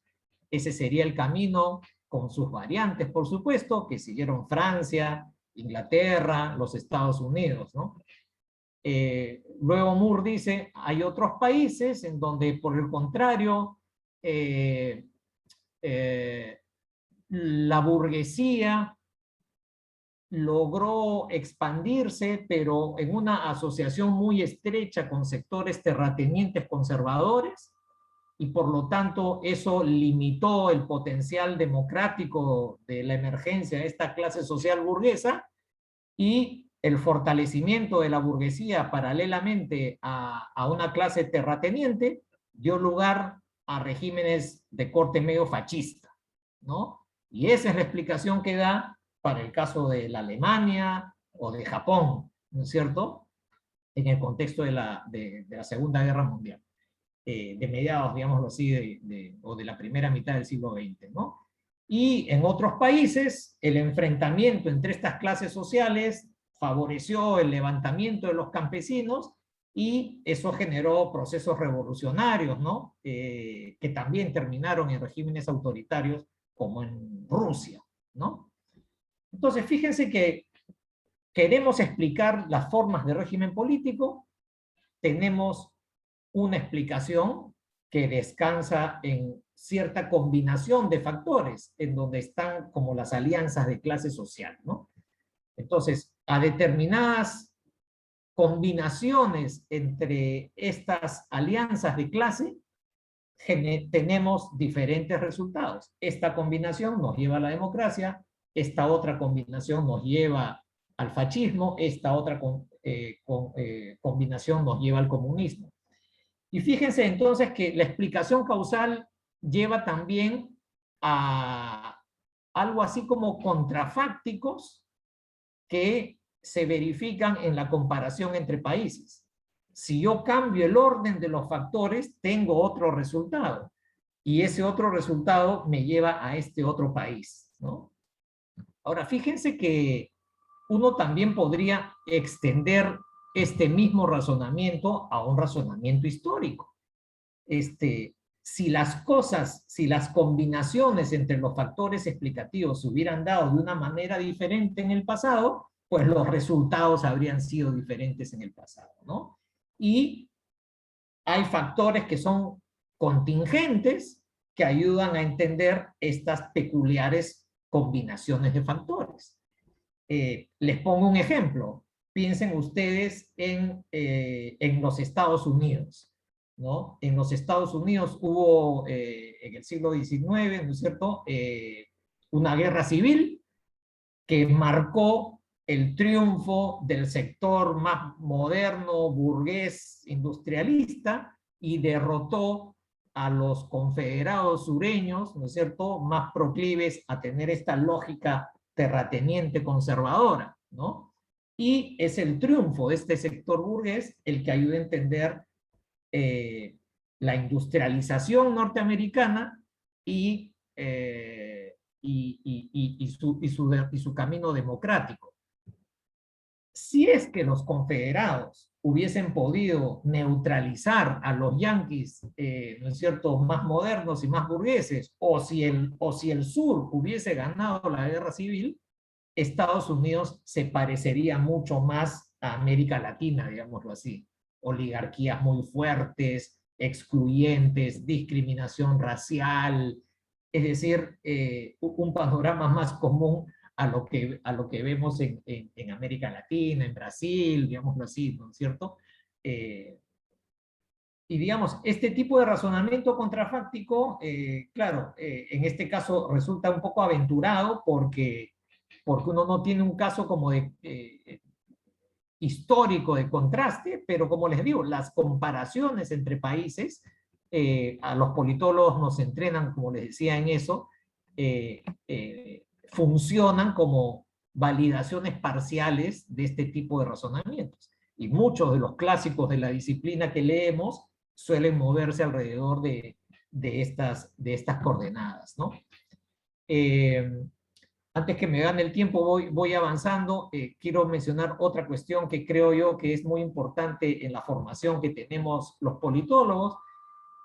Ese sería el camino, con sus variantes, por supuesto, que siguieron Francia, Inglaterra, los Estados Unidos, ¿no? Luego Moore dice, hay otros países en donde, por el contrario, la burguesía logró expandirse, pero en una asociación muy estrecha con sectores terratenientes conservadores, y por lo tanto eso limitó el potencial democrático de la emergencia de esta clase social burguesa, y el fortalecimiento de la burguesía paralelamente a una clase terrateniente dio lugar a regímenes de corte medio fascista, ¿no? Y esa es la explicación que da para el caso de la Alemania o de Japón, ¿no es cierto?, en el contexto de la Segunda Guerra Mundial, de mediados, digámoslo así, o de la primera mitad del siglo XX, ¿no? Y en otros países, el enfrentamiento entre estas clases sociales favoreció el levantamiento de los campesinos, y eso generó procesos revolucionarios, ¿no? Que también terminaron en regímenes autoritarios, como en Rusia, ¿no? Entonces, fíjense que queremos explicar las formas de régimen político, tenemos una explicación que descansa en cierta combinación de factores, en donde están como las alianzas de clase social, ¿no? Entonces, a determinadas combinaciones entre estas alianzas de clase, tenemos diferentes resultados. Esta combinación nos lleva a la democracia, esta otra combinación nos lleva al fascismo, esta otra combinación nos lleva al comunismo. Y fíjense entonces que la explicación causal lleva también a algo así como contrafácticos que se verifican en la comparación entre países. Si yo cambio el orden de los factores, tengo otro resultado. Y ese otro resultado me lleva a este otro país, ¿no? Ahora, fíjense que uno también podría extender este mismo razonamiento a un razonamiento histórico. Si las combinaciones entre los factores explicativos se hubieran dado de una manera diferente en el pasado, pues los resultados habrían sido diferentes en el pasado, ¿no? Y hay factores que son contingentes que ayudan a entender estas peculiares combinaciones de factores. Les pongo un ejemplo. Piensen ustedes en los Estados Unidos, ¿no? En los Estados Unidos hubo en el siglo XIX, ¿no es cierto?, una guerra civil que marcó el triunfo del sector más moderno, burgués, industrialista, y derrotó a los confederados sureños, ¿no es cierto?, más proclives a tener esta lógica terrateniente conservadora, ¿no? y es el triunfo de este sector burgués el que ayuda a entender la industrialización norteamericana y su camino democrático. Si es que los confederados hubiesen podido neutralizar a los yanquis, ¿no es cierto?, más modernos y más burgueses, o si el sur hubiese ganado la guerra civil, Estados Unidos se parecería mucho más a América Latina, digámoslo así. Oligarquías muy fuertes, excluyentes, discriminación racial, es decir, un panorama más común a lo que vemos en América Latina, en Brasil, digámoslo así, ¿no es cierto? Y digamos, este tipo de razonamiento contrafáctico, claro, en este caso resulta un poco aventurado porque uno no tiene un caso como de histórico de contraste, pero como les digo, las comparaciones entre países, a los politólogos nos entrenan, como les decía, en eso, funcionan como validaciones parciales de este tipo de razonamientos. Y muchos de los clásicos de la disciplina que leemos suelen moverse alrededor de estas coordenadas, ¿no? Antes que me gane el tiempo, voy avanzando. Quiero mencionar otra cuestión que creo yo que es muy importante en la formación que tenemos los politólogos,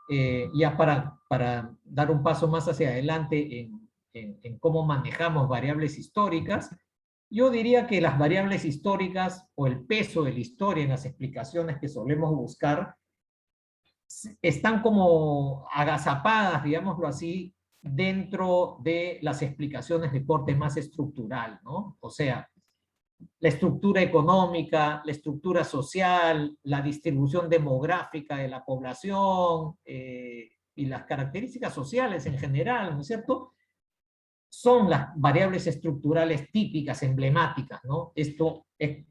ya para dar un paso más hacia adelante en cómo manejamos variables históricas. Yo diría que las variables históricas o el peso de la historia en las explicaciones que solemos buscar están como agazapadas, digámoslo así, dentro de las explicaciones de corte más estructural, ¿no? O sea, la estructura económica, la estructura social, la distribución demográfica de la población y las características sociales en general, ¿no es cierto?, son las variables estructurales típicas, emblemáticas, ¿no? Esto es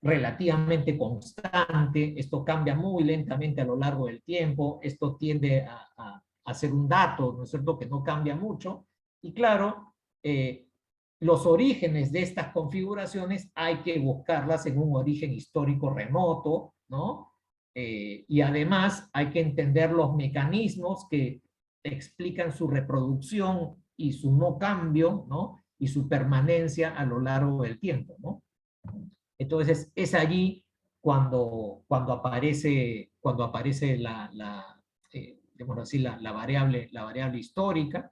relativamente constante, esto cambia muy lentamente a lo largo del tiempo, esto tiende a ser un dato, ¿no es cierto?, que no cambia mucho, y claro, los orígenes de estas configuraciones hay que buscarlas en un origen histórico remoto, ¿no? Y además hay que entender los mecanismos que explican su reproducción y su no cambio, ¿no?, y su permanencia a lo largo del tiempo, ¿no? Entonces es allí cuando aparece digamos así, la variable histórica.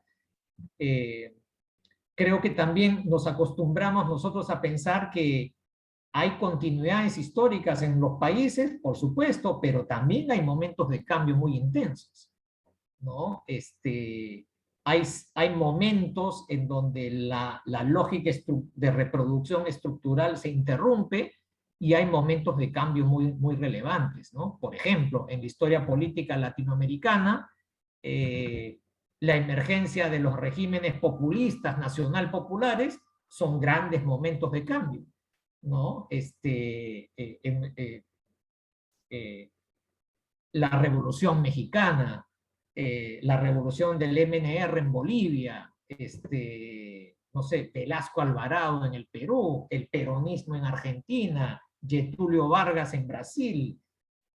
Creo que también nos acostumbramos nosotros a pensar que hay continuidades históricas en los países, por supuesto, pero también hay momentos de cambio muy intensos, ¿no? Hay momentos en donde la lógica de reproducción estructural se interrumpe y hay momentos de cambio muy, muy relevantes, ¿no? Por ejemplo, en la historia política latinoamericana, la emergencia de los regímenes populistas, nacional populares, son grandes momentos de cambio, ¿no? La Revolución Mexicana, la revolución del MNR en Bolivia, no sé, Velasco Alvarado en el Perú, el peronismo en Argentina, Getúlio Vargas en Brasil,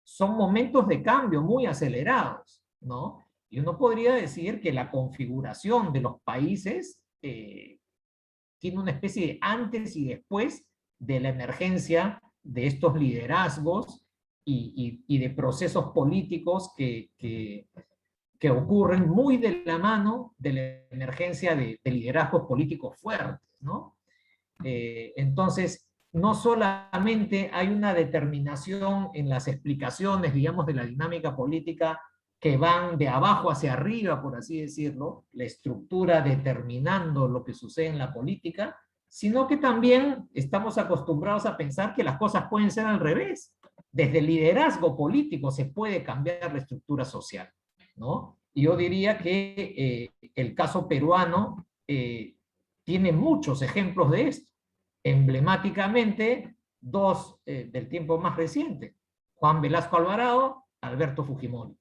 son momentos de cambio muy acelerados, ¿no? Y uno podría decir que la configuración de los países tiene una especie de antes y después de la emergencia de estos liderazgos y de procesos políticos que ocurren muy de la mano de la emergencia de liderazgos políticos fuertes, ¿no? Entonces, no solamente hay una determinación en las explicaciones, digamos, de la dinámica política que van de abajo hacia arriba, por así decirlo, la estructura determinando lo que sucede en la política, sino que también estamos acostumbrados a pensar que las cosas pueden ser al revés. Desde el liderazgo político se puede cambiar la estructura social, ¿no? Y yo diría que el caso peruano tiene muchos ejemplos de esto. Emblemáticamente, dos del tiempo más reciente: Juan Velasco Alvarado, Alberto Fujimori,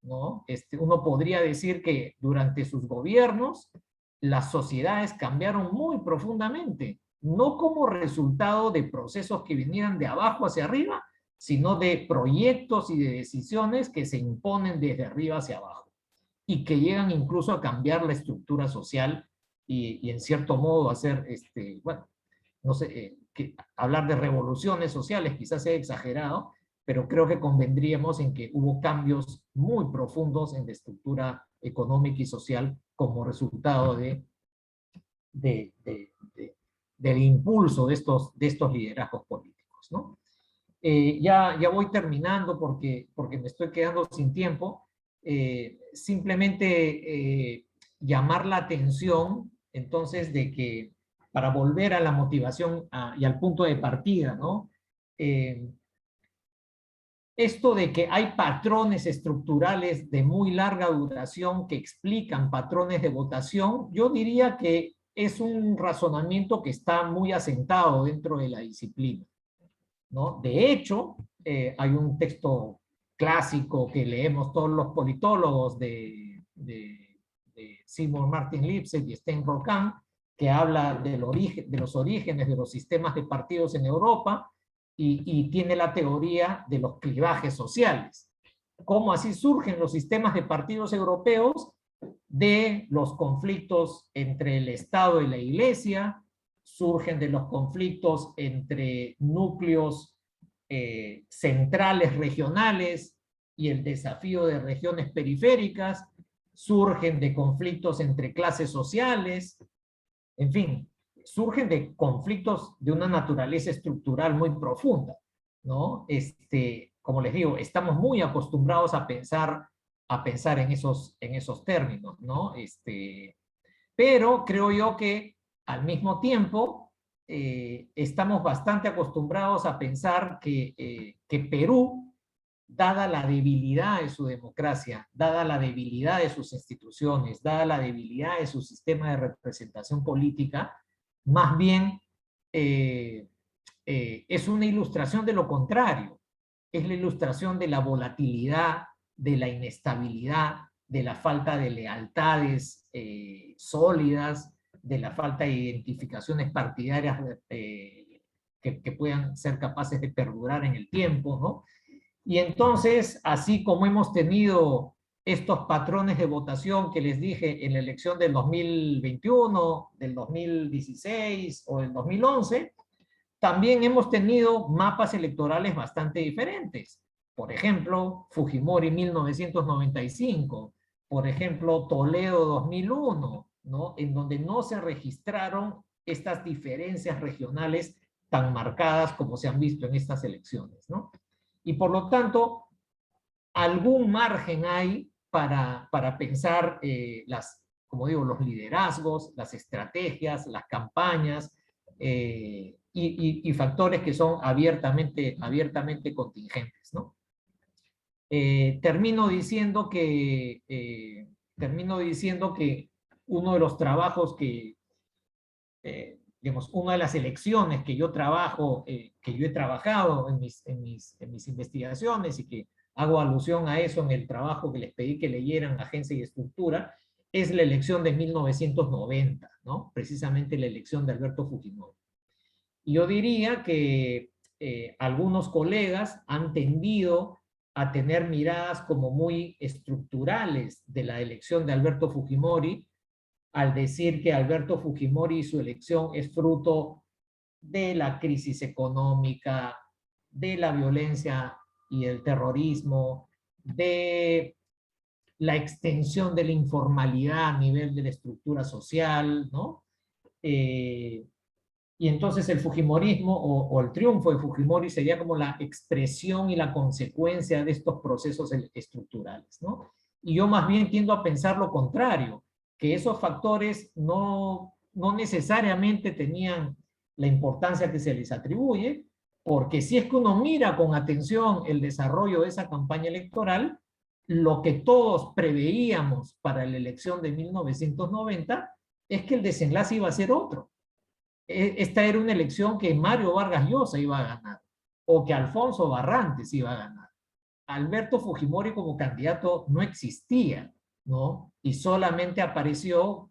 ¿no? Uno podría decir que durante sus gobiernos las sociedades cambiaron muy profundamente, no como resultado de procesos que vinieran de abajo hacia arriba, sino de proyectos y de decisiones que se imponen desde arriba hacia abajo y que llegan incluso a cambiar la estructura social y en cierto modo hacer, bueno, no sé, hablar de revoluciones sociales quizás sea exagerado, pero creo que convendríamos en que hubo cambios muy profundos en la estructura económica y social como resultado de, del impulso de estos liderazgos políticos, ¿no? Ya voy terminando porque me estoy quedando sin tiempo. Simplemente llamar la atención, entonces, de que para volver a la motivación y al punto de partida, ¿no? Esto de que hay patrones estructurales de muy larga duración que explican patrones de votación, yo diría que es un razonamiento que está muy asentado dentro de la disciplina, ¿no? De hecho, hay un texto clásico que leemos todos los politólogos de Seymour Martin Lipset y Sten Rocan, que habla de los orígenes de los sistemas de partidos en Europa y tiene la teoría de los clivajes sociales. ¿Cómo así surgen los sistemas de partidos europeos? De los conflictos entre el Estado y la Iglesia, surgen de los conflictos entre núcleos centrales regionales y el desafío de regiones periféricas, surgen de conflictos entre clases sociales, en fin, surgen de conflictos de una naturaleza estructural muy profunda, ¿no? Como les digo, estamos muy acostumbrados a pensar en esos términos, ¿no? Pero creo yo que al mismo tiempo estamos bastante acostumbrados a pensar que Perú, dada la debilidad de su democracia, dada la debilidad de sus instituciones, dada la debilidad de su sistema de representación política, más bien es una ilustración de lo contrario. Es la ilustración de la volatilidad, de la inestabilidad, de la falta de lealtades sólidas, de la falta de identificaciones partidarias que puedan ser capaces de perdurar en el tiempo, ¿no? Y entonces, así como hemos tenido estos patrones de votación que les dije en la elección del 2021, del 2016 o del 2011, también hemos tenido mapas electorales bastante diferentes. Por ejemplo, Fujimori 1995, por ejemplo, Toledo 2001, ¿no? En donde no se registraron estas diferencias regionales tan marcadas como se han visto en estas elecciones, ¿no? Y por lo tanto, algún margen hay para pensar como digo, los liderazgos, las estrategias, las campañas y factores que son abiertamente contingentes, ¿no? Termino diciendo que uno de los trabajos digamos, una de las elecciones que yo trabajo, que yo he trabajado en mis investigaciones y que hago alusión a eso en el trabajo que les pedí que leyeran Agencia y Estructura, es la elección de 1990, ¿no? Precisamente la elección de Alberto Fujimori. Y yo diría que algunos colegas han tendido a tener miradas como muy estructurales de la elección de Alberto Fujimori, al decir que Alberto Fujimori y su elección es fruto de la crisis económica, de la violencia y el terrorismo, de la extensión de la informalidad a nivel de la estructura social, ¿no? Y entonces el fujimorismo o el triunfo de Fujimori sería como la expresión y la consecuencia de estos procesos estructurales, ¿no? Y yo más bien tiendo a pensar lo contrario, que esos factores no necesariamente tenían la importancia que se les atribuye, porque si es que uno mira con atención el desarrollo de esa campaña electoral, lo que todos preveíamos para la elección de 1990 es que el desenlace iba a ser otro. Esta era una elección que Mario Vargas Llosa iba a ganar, o que Alfonso Barrantes iba a ganar. Alberto Fujimori como candidato no existía, ¿no? Y solamente apareció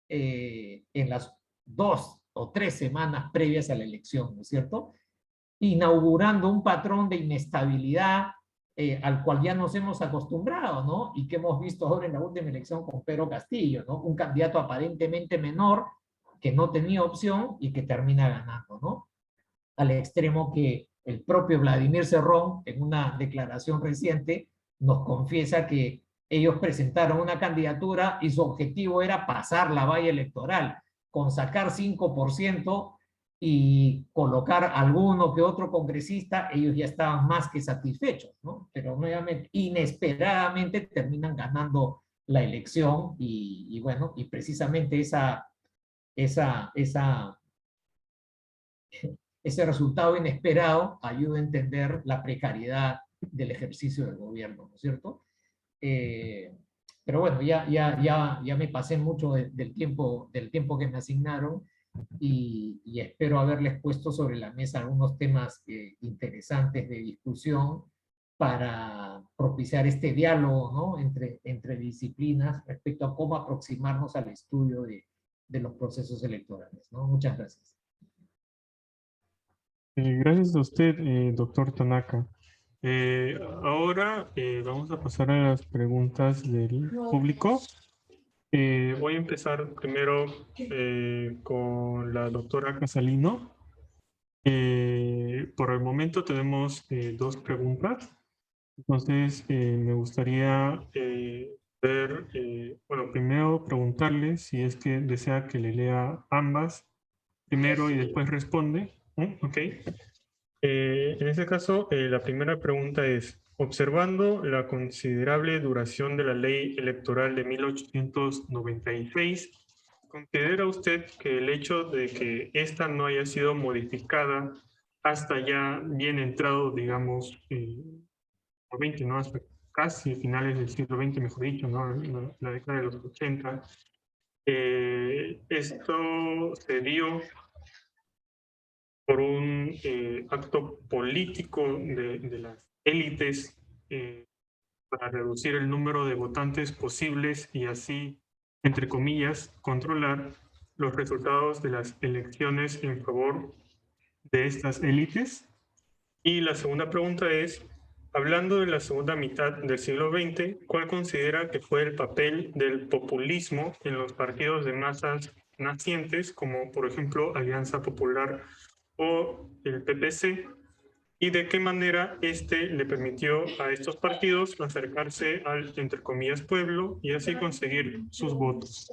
en las dos o 3 semanas previas a la elección, ¿no es cierto? Inaugurando un patrón de inestabilidad al cual ya nos hemos acostumbrado, ¿no? Y que hemos visto ahora en la última elección con Pedro Castillo, ¿no? Un candidato aparentemente menor que no tenía opción y que termina ganando, ¿no? Al extremo que el propio Vladimir Cerrón, en una declaración reciente, nos confiesa que ellos presentaron una candidatura y su objetivo era pasar la valla electoral, con sacar 5% y colocar alguno que otro congresista, ellos ya estaban más que satisfechos, ¿no? Pero nuevamente, inesperadamente terminan ganando la elección y bueno, y precisamente ese resultado inesperado ayuda a entender la precariedad del ejercicio del gobierno, ¿no es cierto? Pero bueno, ya me pasé mucho del tiempo que me asignaron y espero haberles puesto sobre la mesa algunos temas interesantes de discusión para propiciar este diálogo, ¿no? entre disciplinas respecto a cómo aproximarnos al estudio de los procesos electorales, ¿no? Muchas gracias. Gracias a usted, doctor Tanaka. Ahora vamos a pasar a las preguntas del público. Voy a empezar primero con la doctora Casalino. Por el momento tenemos 2 preguntas. Entonces, me gustaría ver, bueno, primero preguntarle si es que desea que le lea ambas primero y después responde. Ok. En este caso, la primera pregunta es, observando la considerable duración de la ley electoral de 1896, ¿considera usted que el hecho de que ésta no haya sido modificada hasta ya bien entrado, digamos, siglo XX, ¿no? Hasta casi finales del siglo XX, mejor dicho, ¿no? La década de los 80, esto se dio por un acto político de las élites para reducir el número de votantes posibles y así, entre comillas, controlar los resultados de las elecciones en favor de estas élites. Y la segunda pregunta es, hablando de la segunda mitad del siglo XX, ¿cuál considera que fue el papel del populismo en los partidos de masas nacientes, como por ejemplo Alianza Popular o el PPC, y de qué manera este le permitió a estos partidos acercarse al, entre comillas, pueblo y así conseguir sus votos?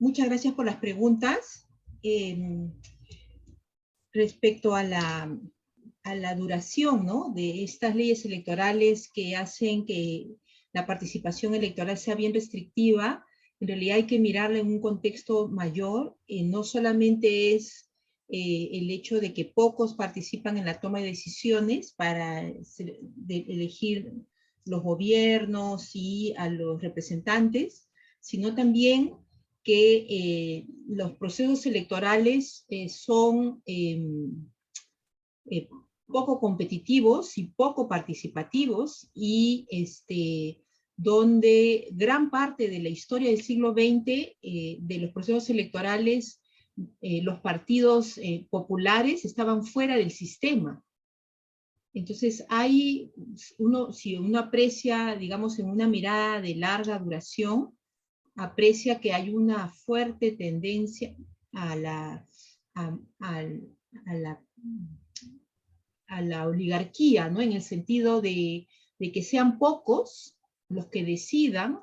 Muchas gracias por las preguntas. Respecto a la duración, ¿no?, de estas leyes electorales que hacen que la participación electoral sea bien restrictiva, en realidad hay que mirarla en un contexto mayor. No solamente es el hecho de que pocos participan en la toma de decisiones para elegir los gobiernos y a los representantes, sino también que los procesos electorales son poco competitivos y poco participativos, y donde gran parte de la historia del siglo XX, de los procesos electorales, los partidos populares estaban fuera del sistema. Entonces, si uno aprecia, digamos, en una mirada de larga duración, aprecia que hay una fuerte tendencia a la oligarquía, ¿no?, en el sentido de que sean pocos los que decidan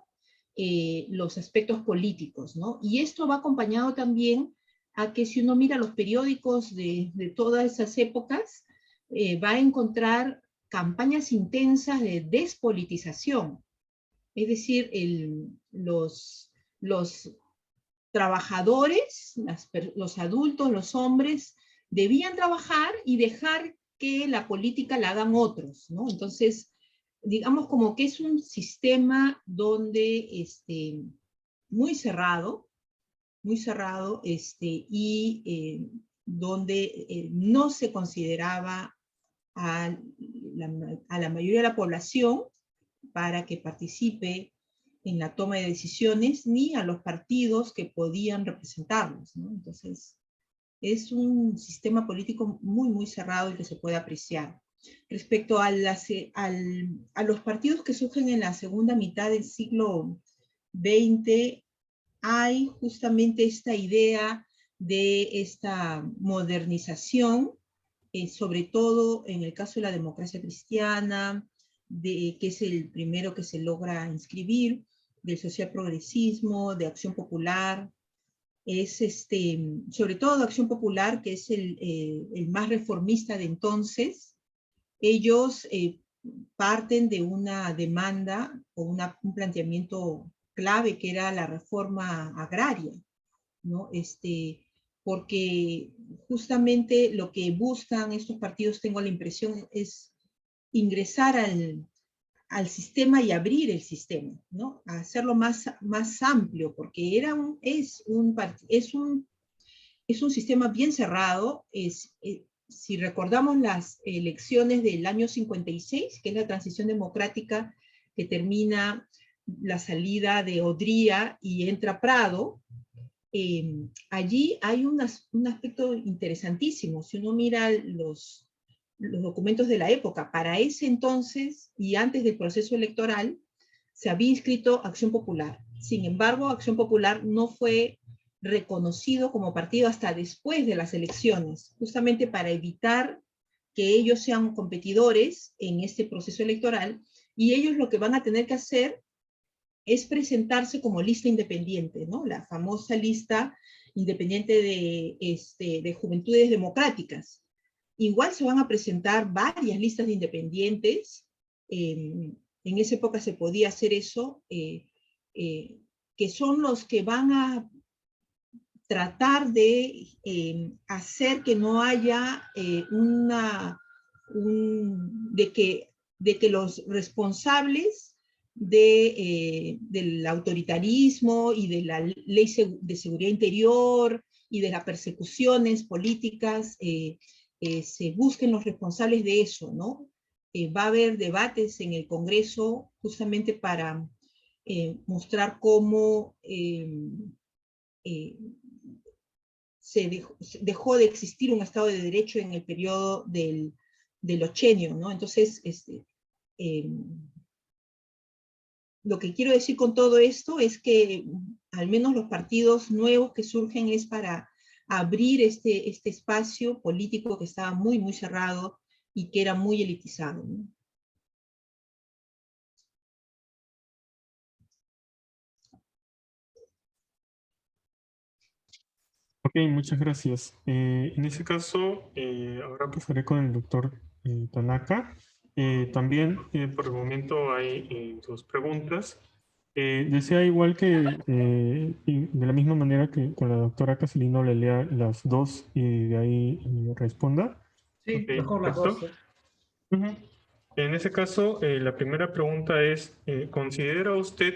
los aspectos políticos, ¿no? Y esto va acompañado también a que, si uno mira los periódicos de todas esas épocas, va a encontrar campañas intensas de despolitización. Es decir, los trabajadores, los adultos, los hombres, debían trabajar y dejar que la política la hagan otros, ¿no? Entonces, digamos como que es un sistema donde, muy cerrado, y donde no se consideraba a la mayoría de la población para que participe en la toma de decisiones, ni a los partidos que podían representarlos, ¿no? Entonces, es un sistema político muy, muy cerrado y que se puede apreciar. Respecto a los partidos que surgen en la segunda mitad del siglo XX, hay justamente esta idea de esta modernización, sobre todo en el caso de la democracia cristiana, que es el primero que se logra inscribir, del social progresismo, de Acción Popular, es sobre todo Acción Popular, que es el más reformista de entonces. Ellos parten de una demanda o un planteamiento clave que era la reforma agraria, ¿no? Porque justamente lo que buscan estos partidos, tengo la impresión, es ingresar al sistema y abrir el sistema, ¿no? A hacerlo más amplio, porque es un sistema bien cerrado. Si recordamos las elecciones del año 56, que es la transición democrática que termina la salida de Odría y entra Prado, allí hay un aspecto interesantísimo. Si uno mira los documentos de la época, para ese entonces y antes del proceso electoral, se había inscrito Acción Popular. Sin embargo, Acción Popular no fue reconocido como partido hasta después de las elecciones, justamente para evitar que ellos sean competidores en este proceso electoral, y ellos lo que van a tener que hacer es presentarse como lista independiente, ¿no? La famosa lista independiente de Juventudes Democráticas. Igual se van a presentar varias listas de independientes. En esa época se podía hacer eso, que son los que van a tratar de hacer que no haya de que los responsables del autoritarismo y de la ley de seguridad interior y de las persecuciones políticas, se busquen los responsables de eso, ¿no? Va a haber debates en el Congreso justamente para mostrar cómo se dejó de existir un Estado de Derecho en el periodo del Ochenio, ¿no? Entonces, lo que quiero decir con todo esto es que al menos los partidos nuevos que surgen es para abrir este espacio político que estaba muy, muy cerrado y que era muy elitizado, ¿no? Ok, muchas gracias. En ese caso, ahora pasaré con el doctor Tanaka. También, por el momento, hay dos preguntas. Desea igual que, y de la misma manera que con la doctora Casilino, le lea las dos y de ahí responda. Sí, Ok, mejor las perfecto. dos. Ujú. En ese caso, la primera pregunta es, ¿considera usted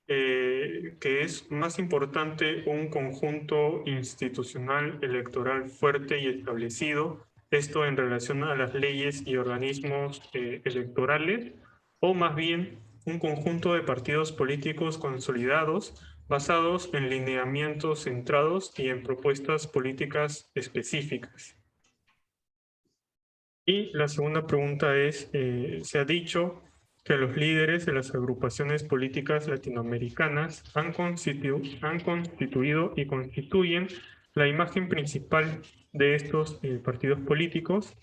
que es más importante un conjunto institucional electoral fuerte y establecido, esto en relación a las leyes y organismos electorales, o más bien un conjunto de partidos políticos consolidados basados en lineamientos centrados y en propuestas políticas específicas? Y la segunda pregunta es, se ha dicho que los líderes de las agrupaciones políticas latinoamericanas han constituido y constituyen la imagen principal de estos partidos políticos.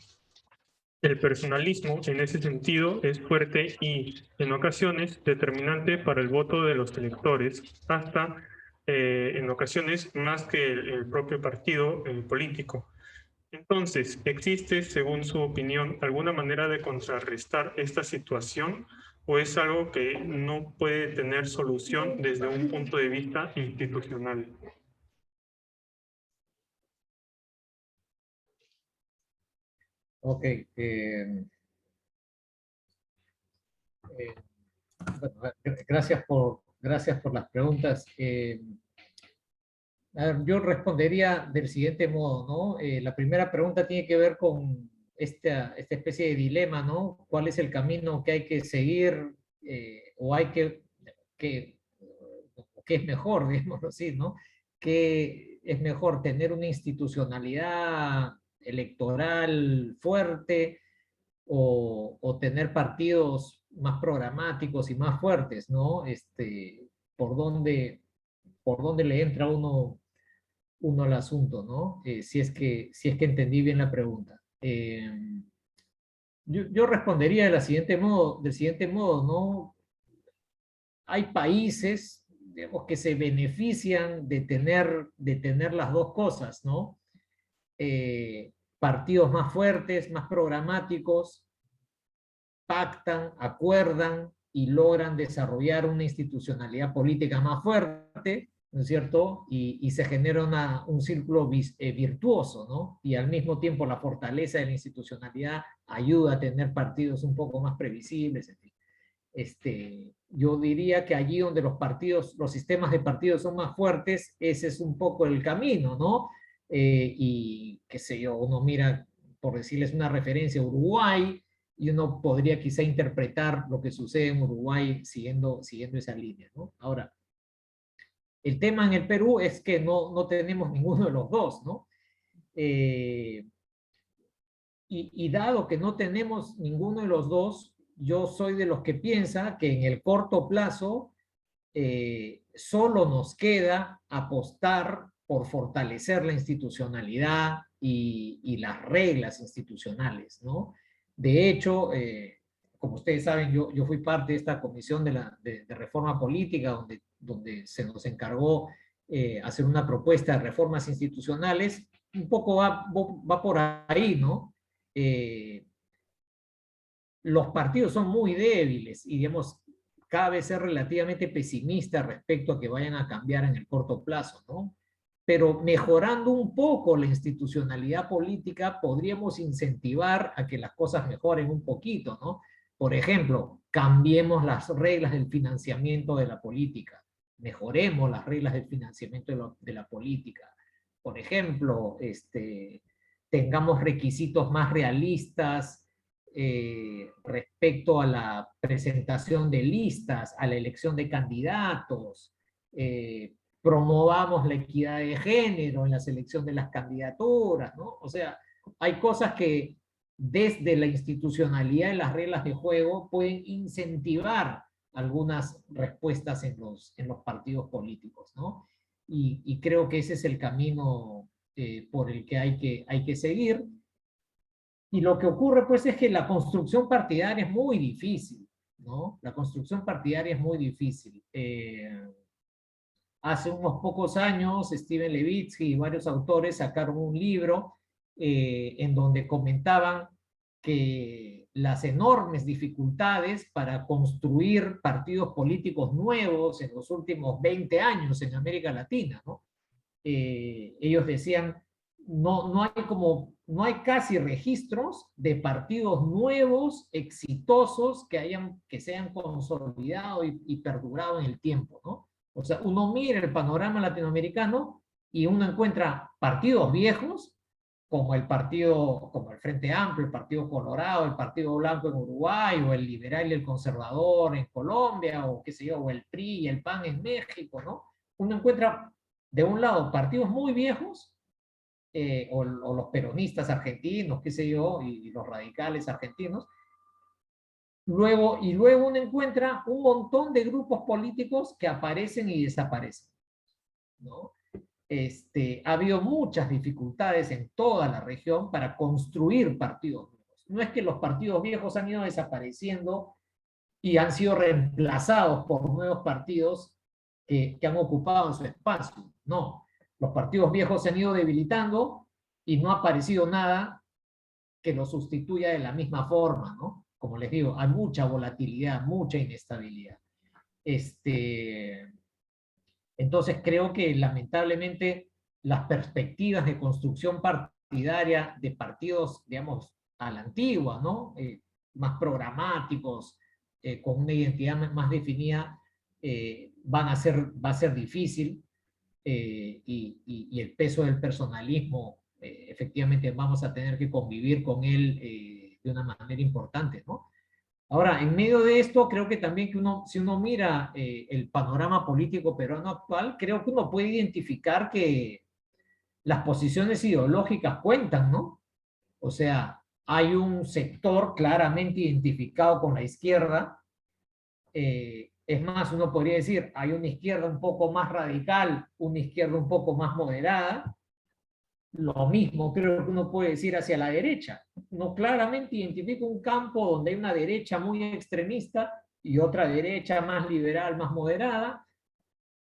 El personalismo en ese sentido es fuerte y en ocasiones determinante para el voto de los electores, hasta en ocasiones más que el propio partido político. Entonces, ¿existe, según su opinión, alguna manera de contrarrestar esta situación o es algo que no puede tener solución desde un punto de vista institucional? Ok. Bueno, gracias por las preguntas. A ver, yo respondería del siguiente modo, ¿no? La primera pregunta tiene que ver con esta especie de dilema, ¿no? ¿Cuál es el camino que hay que seguir o hay que es mejor, digámoslo así, ¿no? Que es mejor tener una institucionalidad electoral fuerte o tener partidos más programáticos y más fuertes, ¿no? Por por dónde le entra uno al asunto, ¿no? Si es que entendí bien la pregunta. Yo respondería del siguiente modo, ¿no? Hay países, digamos, que se benefician de tener las dos cosas, ¿no? Partidos más fuertes, más programáticos, pactan, acuerdan y logran desarrollar una institucionalidad política más fuerte, ¿no es cierto? Y se genera un círculo virtuoso, ¿no? Y al mismo tiempo la fortaleza de la institucionalidad ayuda a tener partidos un poco más previsibles, en fin. Yo diría que allí donde los sistemas de partidos son más fuertes, ese es un poco el camino, ¿no? Y qué sé yo, uno mira, por decirles una referencia, Uruguay, y uno podría quizá interpretar lo que sucede en Uruguay siguiendo esa línea, ¿no? Ahora, el tema en el Perú es que no tenemos ninguno de los dos, ¿no? Y dado que no tenemos ninguno de los dos, yo soy de los que piensa que en el corto plazo solo nos queda apostar por fortalecer la institucionalidad y las reglas institucionales, ¿no? De hecho, como ustedes saben, yo fui parte de esta comisión de reforma política donde se nos encargó hacer una propuesta de reformas institucionales. Un poco va por ahí, ¿no? Los partidos son muy débiles y, digamos, cabe ser relativamente pesimista respecto a que vayan a cambiar en el corto plazo, ¿no? Pero mejorando un poco la institucionalidad política, podríamos incentivar a que las cosas mejoren un poquito, ¿no? Por ejemplo, cambiemos las reglas del financiamiento de la política, mejoremos las reglas del financiamiento de la política. Por ejemplo, tengamos requisitos más realistas respecto a la presentación de listas, a la elección de candidatos, promovamos la equidad de género en la selección de las candidaturas, ¿no? O sea, hay cosas que desde la institucionalidad y las reglas de juego pueden incentivar algunas respuestas en los partidos políticos, ¿no? Y creo que ese es el camino por el que hay que seguir. Y lo que ocurre, pues, es que la construcción partidaria es muy difícil, ¿no? La construcción partidaria es muy difícil. Hace unos pocos años, Steven Levitsky y varios autores sacaron un libro en donde comentaban que las enormes dificultades para construir partidos políticos nuevos en los últimos 20 años en América Latina, ¿no? Ellos decían, no hay casi registros de partidos nuevos, exitosos, que se hayan consolidado y perdurado en el tiempo, ¿no? O sea, uno mira el panorama latinoamericano y uno encuentra partidos viejos, como como el Frente Amplio, el Partido Colorado, el Partido Blanco en Uruguay, o el Liberal y el Conservador en Colombia, o qué sé yo, o el PRI y el PAN en México, ¿no? Uno encuentra, de un lado, partidos muy viejos, o los peronistas argentinos, qué sé yo, y los radicales argentinos. Luego uno encuentra un montón de grupos políticos que aparecen y desaparecen, ¿no? Ha habido muchas dificultades en toda la región para construir partidos nuevos. No es que los partidos viejos han ido desapareciendo y han sido reemplazados por nuevos partidos que han ocupado su espacio. No, los partidos viejos se han ido debilitando y no ha aparecido nada que los sustituya de la misma forma, ¿no? Como les digo, hay mucha volatilidad, mucha inestabilidad. Entonces creo que lamentablemente las perspectivas de construcción partidaria de partidos, digamos, a la antigua, ¿no? Más programáticos, con una identidad más definida, va a ser difícil, y el peso del personalismo, efectivamente vamos a tener que convivir con él de una manera importante, ¿no? Ahora, en medio de esto, creo que también que si uno mira el panorama político peruano actual, creo que uno puede identificar que las posiciones ideológicas cuentan, ¿no? O sea, hay un sector claramente identificado con la izquierda. Es más, uno podría decir, hay una izquierda un poco más radical, una izquierda un poco más moderada. Lo mismo creo que uno puede decir hacia la derecha. Uno claramente identifica un campo donde hay una derecha muy extremista y otra derecha más liberal, más moderada,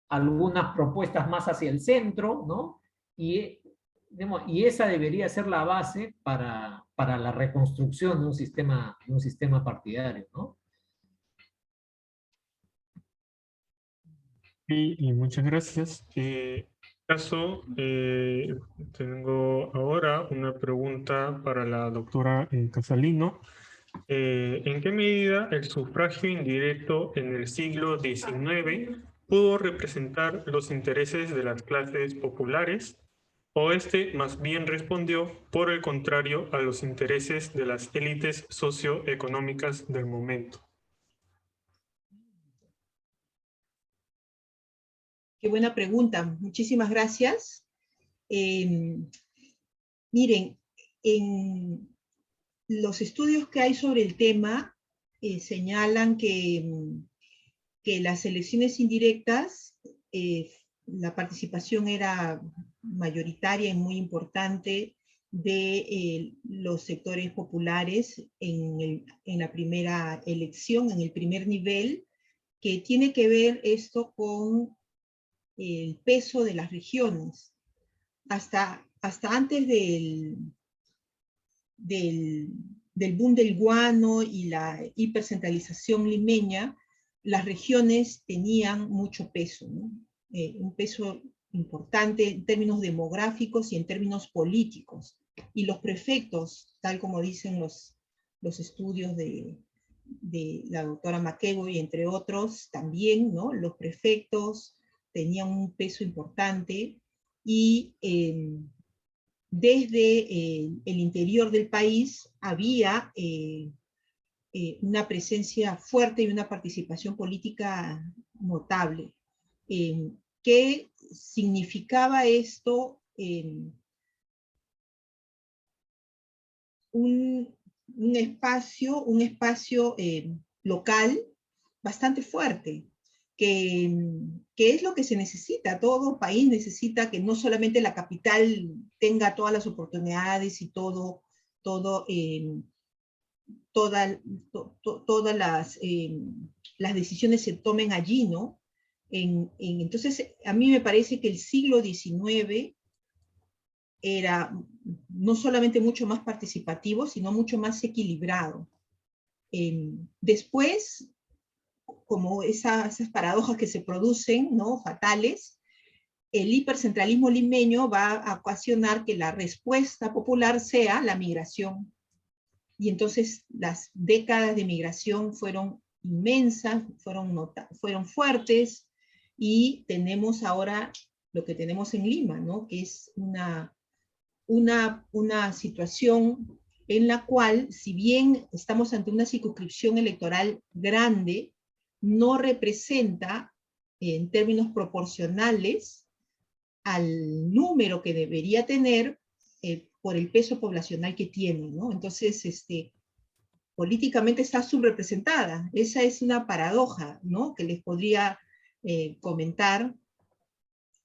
algunas propuestas más hacia el centro, ¿no? Y esa debería ser la base para la reconstrucción de un sistema partidario, ¿no? Y muchas gracias. Tengo ahora una pregunta para la doctora Casalino. ¿En qué medida el sufragio indirecto en el siglo XIX pudo representar los intereses de las clases populares? ¿O este más bien respondió, por el contrario, a los intereses de las élites socioeconómicas del momento? Qué buena pregunta, muchísimas gracias. Miren, en los estudios que hay sobre el tema señalan que las elecciones indirectas, la participación era mayoritaria y muy importante de los sectores populares en la primera elección, en el primer nivel, que tiene que ver esto con el peso de las regiones. Hasta antes del boom del guano y la hipercentralización limeña, las regiones tenían mucho peso, ¿no? Un peso importante en términos demográficos y en términos políticos. Y los prefectos, tal como dicen los estudios de la doctora McEvoy, y entre otros, también, ¿no? Los prefectos tenían un peso importante y desde el interior del país había una presencia fuerte y una participación política notable. ¿Qué significaba esto? Un espacio local bastante fuerte, que es lo que se necesita. Todo país necesita que no solamente la capital tenga todas las oportunidades y todas las decisiones se tomen allí, ¿no? Entonces, a mí me parece que el siglo XIX era no solamente mucho más participativo, sino mucho más equilibrado. Después, como esas paradojas que se producen, ¿no? Fatales, el hipercentralismo limeño va a ocasionar que la respuesta popular sea la migración. Y entonces las décadas de migración fueron inmensas, fueron fuertes, y tenemos ahora lo que tenemos en Lima, ¿no? Que es una situación en la cual, si bien estamos ante una circunscripción electoral grande, no representa en términos proporcionales al número que debería tener por el peso poblacional que tiene, ¿no? Entonces, políticamente está subrepresentada. Esa es una paradoja, ¿no? Que les podría comentar.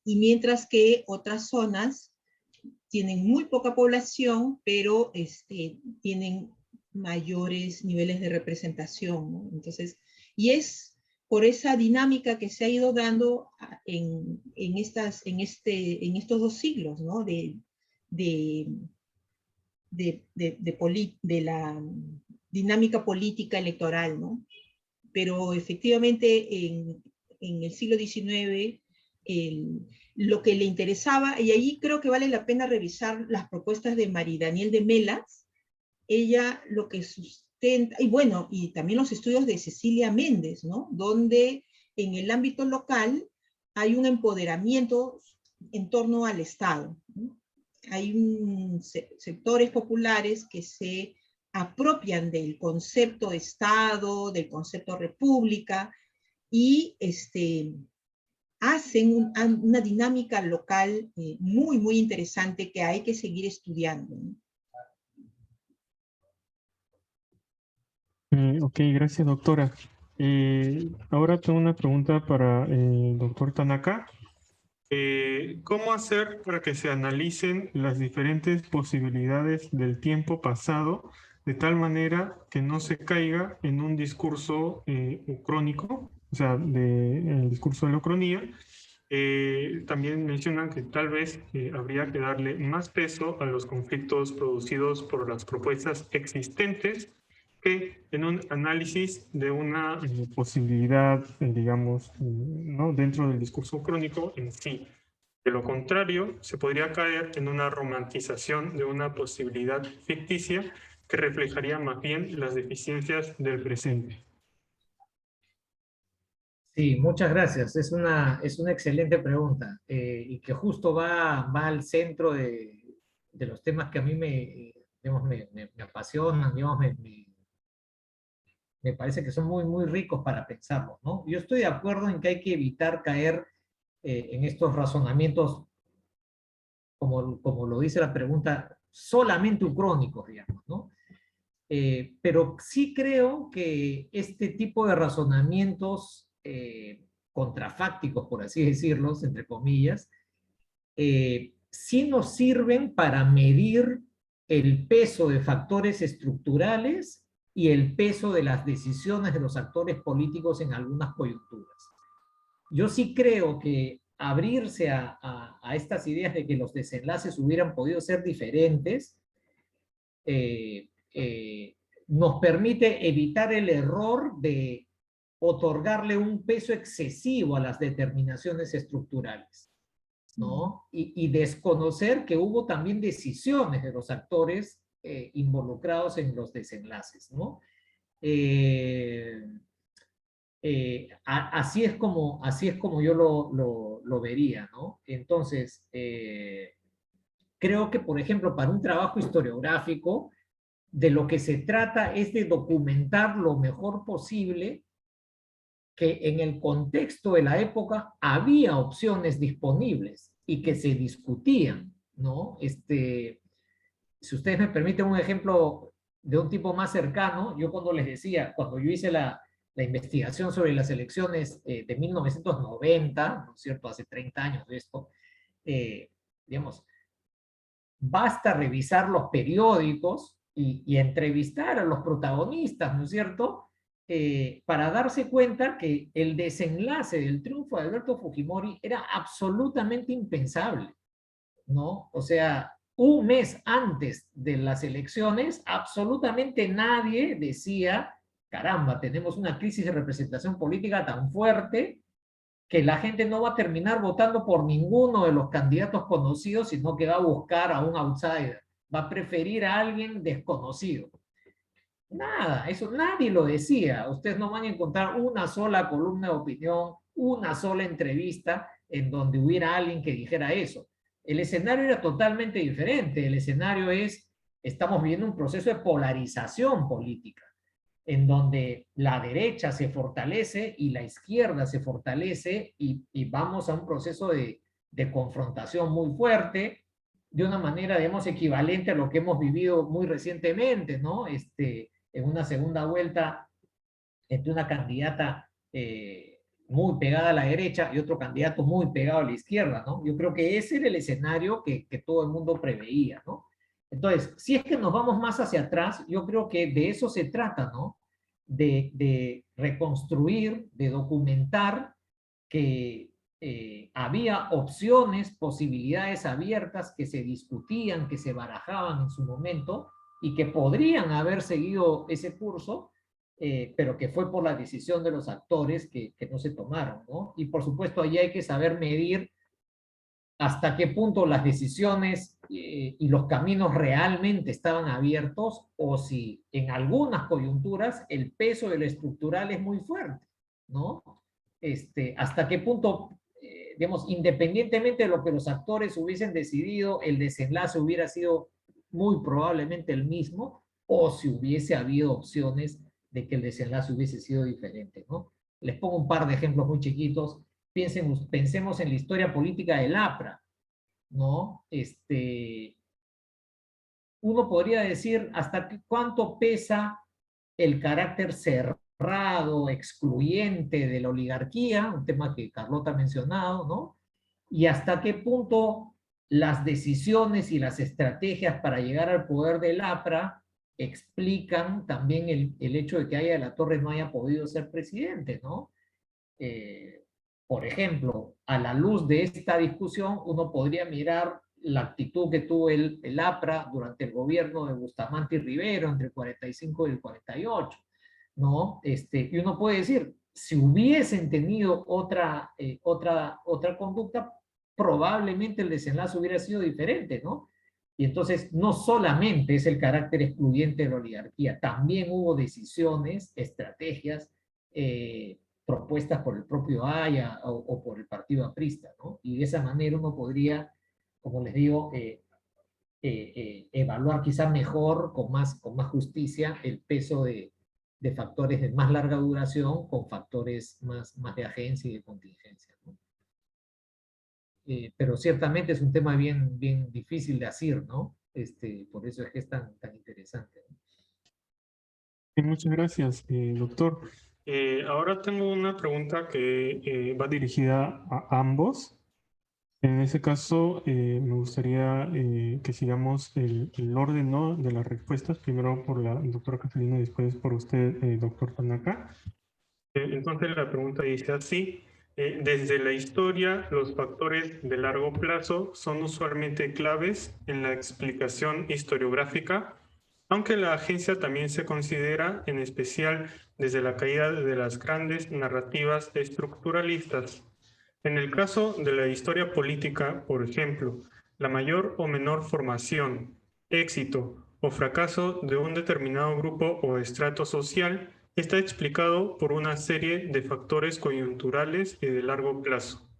Y mientras que otras zonas tienen muy poca población, pero tienen mayores niveles de representación, ¿no? Entonces, y es por esa dinámica que se ha ido dando en estos 2 siglos, ¿no? De la dinámica política electoral, ¿no? Pero efectivamente en el siglo XIX lo que le interesaba, y ahí creo que vale la pena revisar las propuestas de María Daniel de Melas, ella lo que sustenta, y bueno, y también los estudios de Cecilia Méndez, ¿no? Donde en el ámbito local hay un empoderamiento en torno al Estado, ¿no? Hay sectores populares que se apropian del concepto Estado, del concepto República, y hacen una dinámica local muy, muy interesante que hay que seguir estudiando, ¿no? Ok, gracias, doctora. Ahora tengo una pregunta para el doctor Tanaka. ¿Cómo hacer para que se analicen las diferentes posibilidades del tiempo pasado de tal manera que no se caiga en un discurso ucrónico, o sea, el discurso de la ucronía? También mencionan que tal vez habría que darle más peso a los conflictos producidos por las propuestas existentes que en un análisis de una posibilidad, digamos, ¿no? dentro del discurso crónico en sí. De lo contrario, se podría caer en una romantización de una posibilidad ficticia que reflejaría más bien las deficiencias del presente. Sí, muchas gracias. Es una excelente pregunta y que justo va al centro de los temas que a mí digamos, me apasionan, digamos, me parece que son muy, muy ricos para pensarlo, ¿no? Yo estoy de acuerdo en que hay que evitar caer en estos razonamientos, como lo dice la pregunta, solamente ucrónicos, digamos, ¿no? Pero sí creo que este tipo de razonamientos contrafácticos, por así decirlos, entre comillas, sí nos sirven para medir el peso de factores estructurales y el peso de las decisiones de los actores políticos en algunas coyunturas. Yo sí creo que abrirse a estas ideas de que los desenlaces hubieran podido ser diferentes, eh, eh, nos permite evitar el error de otorgarle un peso excesivo a las determinaciones estructurales, ¿no? Y desconocer que hubo también decisiones de los actores involucrados en los desenlaces, ¿no? Así es como yo lo vería, ¿no? Entonces, creo que, por ejemplo, para un trabajo historiográfico, de lo que se trata es de documentar lo mejor posible que en el contexto de la época había opciones disponibles y que se discutían, ¿no? Si ustedes me permiten un ejemplo de un tipo más cercano, yo cuando les decía, cuando yo hice la investigación sobre las elecciones de 1990, ¿no es cierto?, hace 30 años de esto, digamos, basta revisar los periódicos y entrevistar a los protagonistas, ¿no es cierto?, para darse cuenta que el desenlace del triunfo de Alberto Fujimori era absolutamente impensable, ¿no? O sea, un mes antes de las elecciones, absolutamente nadie decía, caramba, tenemos una crisis de representación política tan fuerte que la gente no va a terminar votando por ninguno de los candidatos conocidos, sino que va a buscar a un outsider, va a preferir a alguien desconocido. Nada, eso nadie lo decía. Ustedes no van a encontrar una sola columna de opinión, una sola entrevista en donde hubiera alguien que dijera eso. El escenario era totalmente diferente. El escenario es, estamos viviendo un proceso de polarización política, en donde la derecha se fortalece y la izquierda se fortalece y vamos a un proceso de confrontación muy fuerte, de una manera, digamos, equivalente a lo que hemos vivido muy recientemente, ¿no? En una segunda vuelta entre una candidata muy pegada a la derecha y otro candidato muy pegado a la izquierda, ¿no? Yo creo que ese era el escenario que todo el mundo preveía, ¿no? Entonces, si es que nos vamos más hacia atrás, yo creo que de eso se trata, ¿no? De reconstruir, de documentar que había opciones, posibilidades abiertas que se discutían, que se barajaban en su momento y que podrían haber seguido ese curso, pero que fue por la decisión de los actores que no se tomaron, ¿no? Y por supuesto, ahí hay que saber medir hasta qué punto las decisiones y los caminos realmente estaban abiertos o si en algunas coyunturas el peso de lo estructural es muy fuerte, ¿no? Hasta qué punto, digamos, independientemente de lo que los actores hubiesen decidido, el desenlace hubiera sido muy probablemente el mismo, o si hubiese habido opciones de que el desenlace hubiese sido diferente, ¿no? Les pongo un par de ejemplos muy chiquitos. Pensemos en la historia política del APRA, ¿no? Uno podría decir hasta cuánto pesa el carácter cerrado, excluyente de la oligarquía, un tema que Carlota ha mencionado, ¿no? Y hasta qué punto las decisiones y las estrategias para llegar al poder del APRA explican también el hecho de que Aya de la Torre no haya podido ser presidente, ¿no? Por ejemplo, a la luz de esta discusión, uno podría mirar la actitud que tuvo el APRA durante el gobierno de Bustamante y Rivero entre el 45 y el 48, ¿no? Y uno puede decir, si hubiesen tenido otra conducta, probablemente el desenlace hubiera sido diferente, ¿no? Y entonces no solamente es el carácter excluyente de la oligarquía, también hubo decisiones, estrategias, propuestas por el propio Aya o por el partido aprista, ¿no? Y de esa manera uno podría, como les digo, evaluar quizá mejor, con más justicia, el peso de factores de más larga duración con factores más de agencia y de contingencia, ¿no? Pero ciertamente es un tema bien difícil de asir, ¿no? Por eso es que es tan interesante, ¿no? Muchas gracias, doctor. Ahora tengo una pregunta que va dirigida a ambos. En ese caso, me gustaría que sigamos el orden, ¿no?, de las respuestas, primero por la doctora Catalina y después por usted, doctor Tanaka. Entonces la pregunta dice así: desde la historia, los factores de largo plazo son usualmente claves en la explicación historiográfica, aunque la agencia también se considera, en especial desde la caída de las grandes narrativas estructuralistas. En el caso de la historia política, por ejemplo, la mayor o menor formación, éxito o fracaso de un determinado grupo o estrato social está explicado por una serie de factores coyunturales y de largo plazo.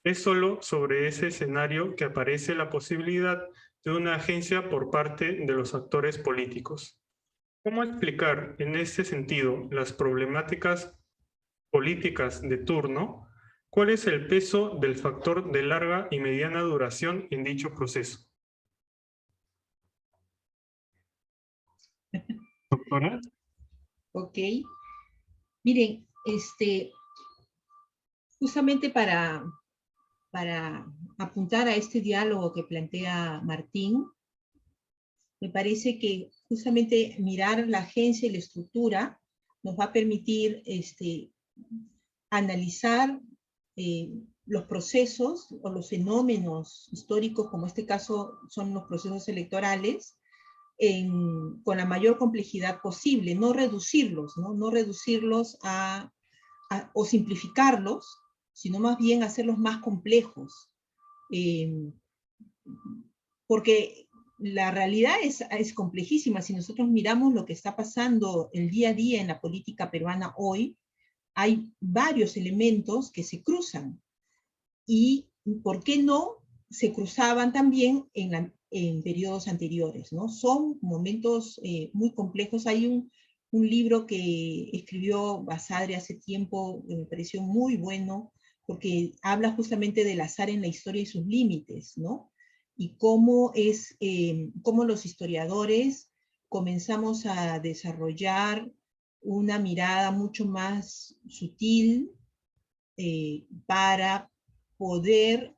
Es solo sobre ese escenario que aparece la posibilidad de una agencia por parte de los actores políticos. ¿Cómo explicar en este sentido las problemáticas políticas de turno? ¿Cuál es el peso del factor de larga y mediana duración en dicho proceso? Doctora. Ok. Miren, justamente para apuntar a este diálogo que plantea Martín, me parece que justamente mirar la agencia y la estructura nos va a permitir analizar los procesos o los fenómenos históricos, como este caso son los procesos electorales, con la mayor complejidad posible, no reducirlos, no reducirlos o simplificarlos, sino más bien hacerlos más complejos. Porque la realidad es complejísima. Si nosotros miramos lo que está pasando el día a día en la política peruana hoy, hay varios elementos que se cruzan. Y, ¿por qué no?, se cruzaban también en periodos anteriores, ¿no? Son momentos muy complejos. Hay un libro que escribió Basadre hace tiempo, que me pareció muy bueno, porque habla justamente del azar en la historia y sus límites, ¿no? Y cómo los historiadores comenzamos a desarrollar una mirada mucho más sutil para poder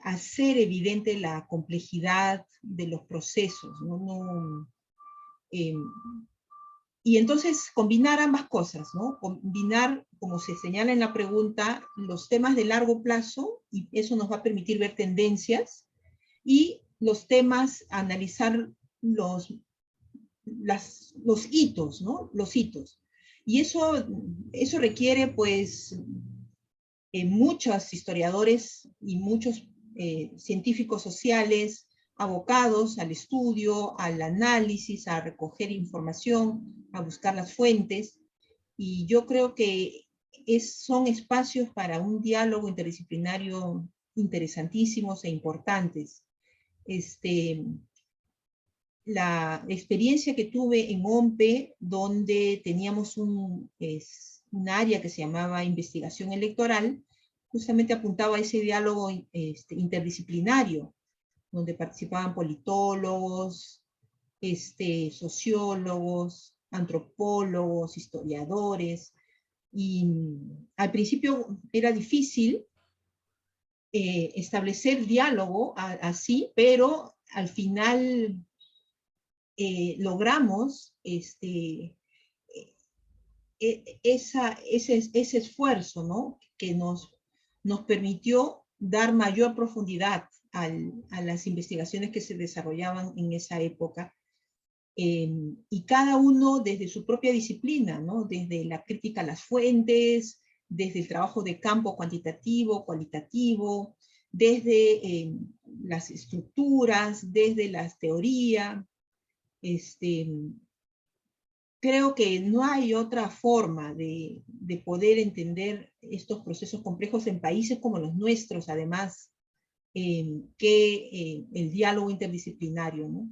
hacer evidente la complejidad de los procesos, ¿no? Y entonces combinar ambas cosas, ¿no? Combinar, como se señala en la pregunta, los temas de largo plazo, y eso nos va a permitir ver tendencias, y los temas, analizar los hitos, ¿no? Los hitos. Y eso requiere, pues, muchos historiadores y muchos científicos sociales abocados al estudio, al análisis, a recoger información, a buscar las fuentes. Y yo creo que son espacios para un diálogo interdisciplinario interesantísimos e importantes. la experiencia que tuve en OMPE, donde teníamos un área que se llamaba investigación electoral, justamente apuntaba a ese diálogo interdisciplinario, donde participaban politólogos, sociólogos, antropólogos, historiadores, y al principio era difícil establecer diálogo así, pero al final logramos ese esfuerzo, ¿no? Que nos permitió dar mayor profundidad a las investigaciones que se desarrollaban en esa época. Y cada uno desde su propia disciplina, ¿no? Desde la crítica a las fuentes, desde el trabajo de campo cuantitativo, cualitativo, desde las estructuras, desde la teoría. Creo que no hay otra forma de poder entender estos procesos complejos en países como los nuestros, además, que el diálogo interdisciplinario, ¿no?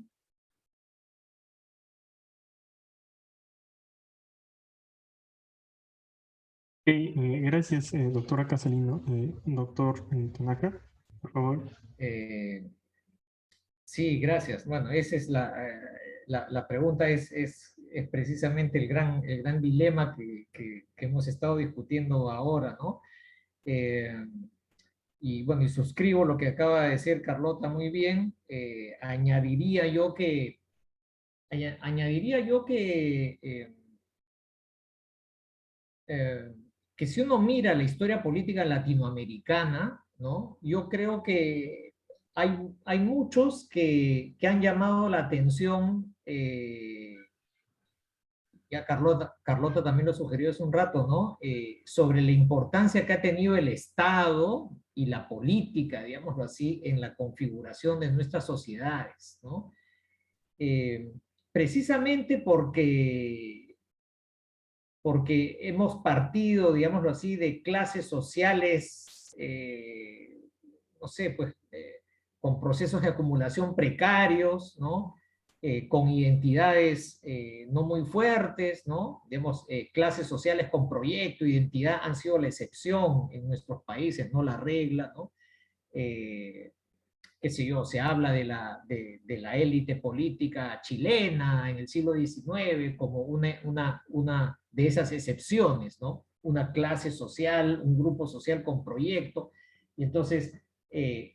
Gracias, doctora Casalino. Doctor Tanaka, por favor. Sí, gracias. Bueno, esa es la pregunta, es precisamente el gran dilema que hemos estado discutiendo ahora, ¿no? Y bueno, y suscribo lo que acaba de decir Carlota muy bien. Añadiría yo que que si uno mira la historia política latinoamericana, ¿no? Yo creo que hay muchos que han llamado la atención, ya Carlota también lo sugirió hace un rato, ¿no? Sobre la importancia que ha tenido el Estado y la política, digámoslo así, en la configuración de nuestras sociedades, ¿no? Precisamente porque hemos partido, digámoslo así, de clases sociales, no sé, pues, con procesos de acumulación precarios, ¿no? Con identidades no muy fuertes, ¿no? Digamos, clases sociales con proyecto, identidad, han sido la excepción en nuestros países, no la regla, ¿no? Qué sé yo, se habla de la élite política chilena en el siglo XIX como una de esas excepciones, ¿no? Una clase social, un grupo social con proyecto, y entonces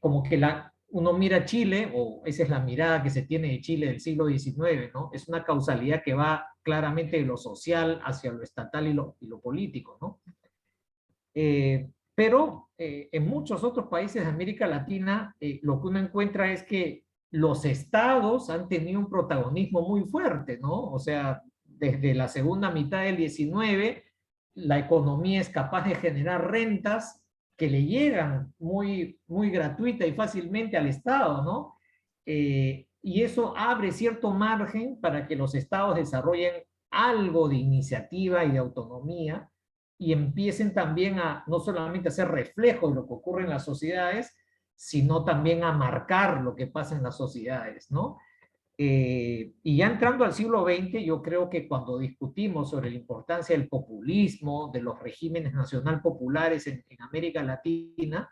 como que uno mira Chile, o esa es la mirada que se tiene de Chile del siglo XIX, ¿no? Es una causalidad que va claramente de lo social hacia lo estatal y lo político, ¿no? Pero en muchos otros países de América Latina lo que uno encuentra es que los estados han tenido un protagonismo muy fuerte, ¿no? O sea, desde la segunda mitad del 19, la economía es capaz de generar rentas que le llegan muy gratuita y fácilmente al Estado, ¿no? Y eso abre cierto margen para que los estados desarrollen algo de iniciativa y de autonomía, y empiecen también a no solamente a ser reflejo de lo que ocurre en las sociedades, sino también a marcar lo que pasa en las sociedades, ¿no? Y ya entrando al siglo XX, yo creo que cuando discutimos sobre la importancia del populismo, de los regímenes nacional populares en América Latina,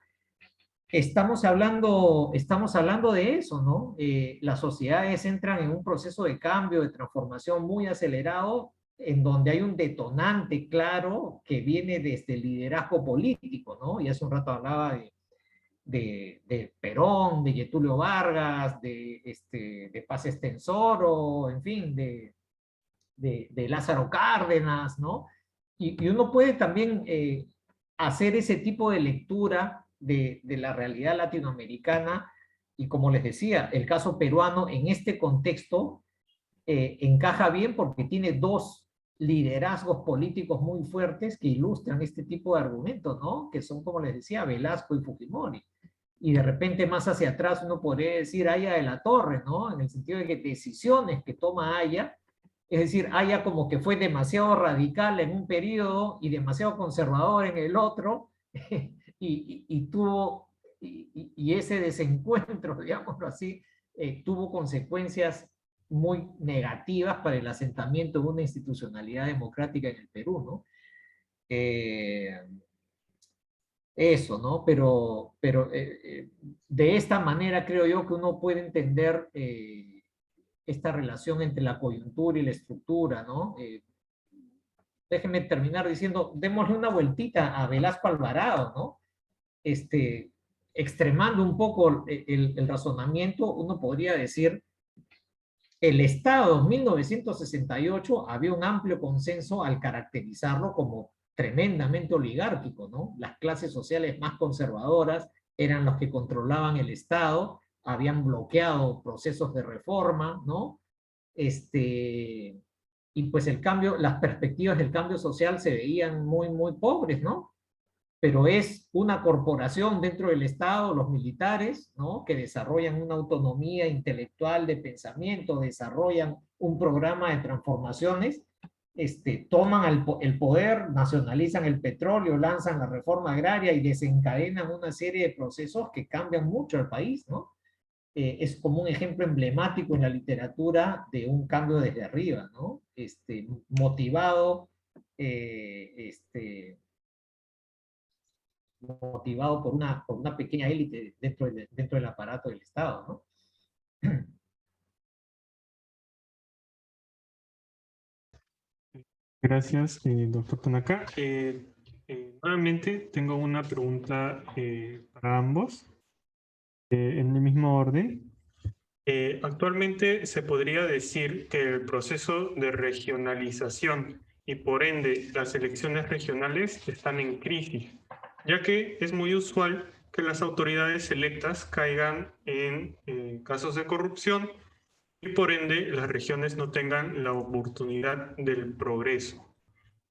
estamos hablando de eso, ¿no? Las sociedades entran en un proceso de cambio, de transformación muy acelerado, en donde hay un detonante claro que viene desde el liderazgo político, ¿no? Y hace un rato hablaba de Perón, de Getúlio Vargas, de Paz Estenssoro, en fin, de Lázaro Cárdenas, ¿no? Y uno puede también hacer ese tipo de lectura de la realidad latinoamericana, y como les decía, el caso peruano en este contexto encaja bien porque tiene dos liderazgos políticos muy fuertes que ilustran este tipo de argumentos, ¿no? Que son, como les decía, Velasco y Fujimori. Y de repente más hacia atrás uno podría decir Haya de la Torre, ¿no? En el sentido de que decisiones que toma Haya, es decir, Haya como que fue demasiado radical en un periodo y demasiado conservador en el otro, y ese desencuentro, digámoslo así, tuvo consecuencias muy negativas para el asentamiento de una institucionalidad democrática en el Perú, ¿no? Eso, ¿no? Pero de esta manera creo yo que uno puede entender esta relación entre la coyuntura y la estructura, ¿no? Déjenme terminar diciendo, démosle una vueltita a Velasco Alvarado, ¿no? Extremando un poco el razonamiento, uno podría decir, el Estado en 1968 había un amplio consenso al caracterizarlo como tremendamente oligárquico, ¿no? Las clases sociales más conservadoras eran los que controlaban el Estado, habían bloqueado procesos de reforma, ¿no? Y pues el cambio, las perspectivas del cambio social se veían muy, muy pobres, ¿no? Pero es una corporación dentro del Estado, los militares, ¿no? Que desarrollan una autonomía intelectual de pensamiento, desarrollan un programa de transformaciones, toman el poder, nacionalizan el petróleo, lanzan la reforma agraria y desencadenan una serie de procesos que cambian mucho al país, ¿no? Es como un ejemplo emblemático en la literatura de un cambio desde arriba, ¿no? Motivado, motivado por una pequeña élite dentro del aparato del Estado, ¿no? Gracias, doctor Tanaka. Nuevamente tengo una pregunta para ambos, en el mismo orden. Actualmente se podría decir que el proceso de regionalización y por ende las elecciones regionales están en crisis, ya que es muy usual que las autoridades electas caigan en casos de corrupción y por ende las regiones no tengan la oportunidad del progreso.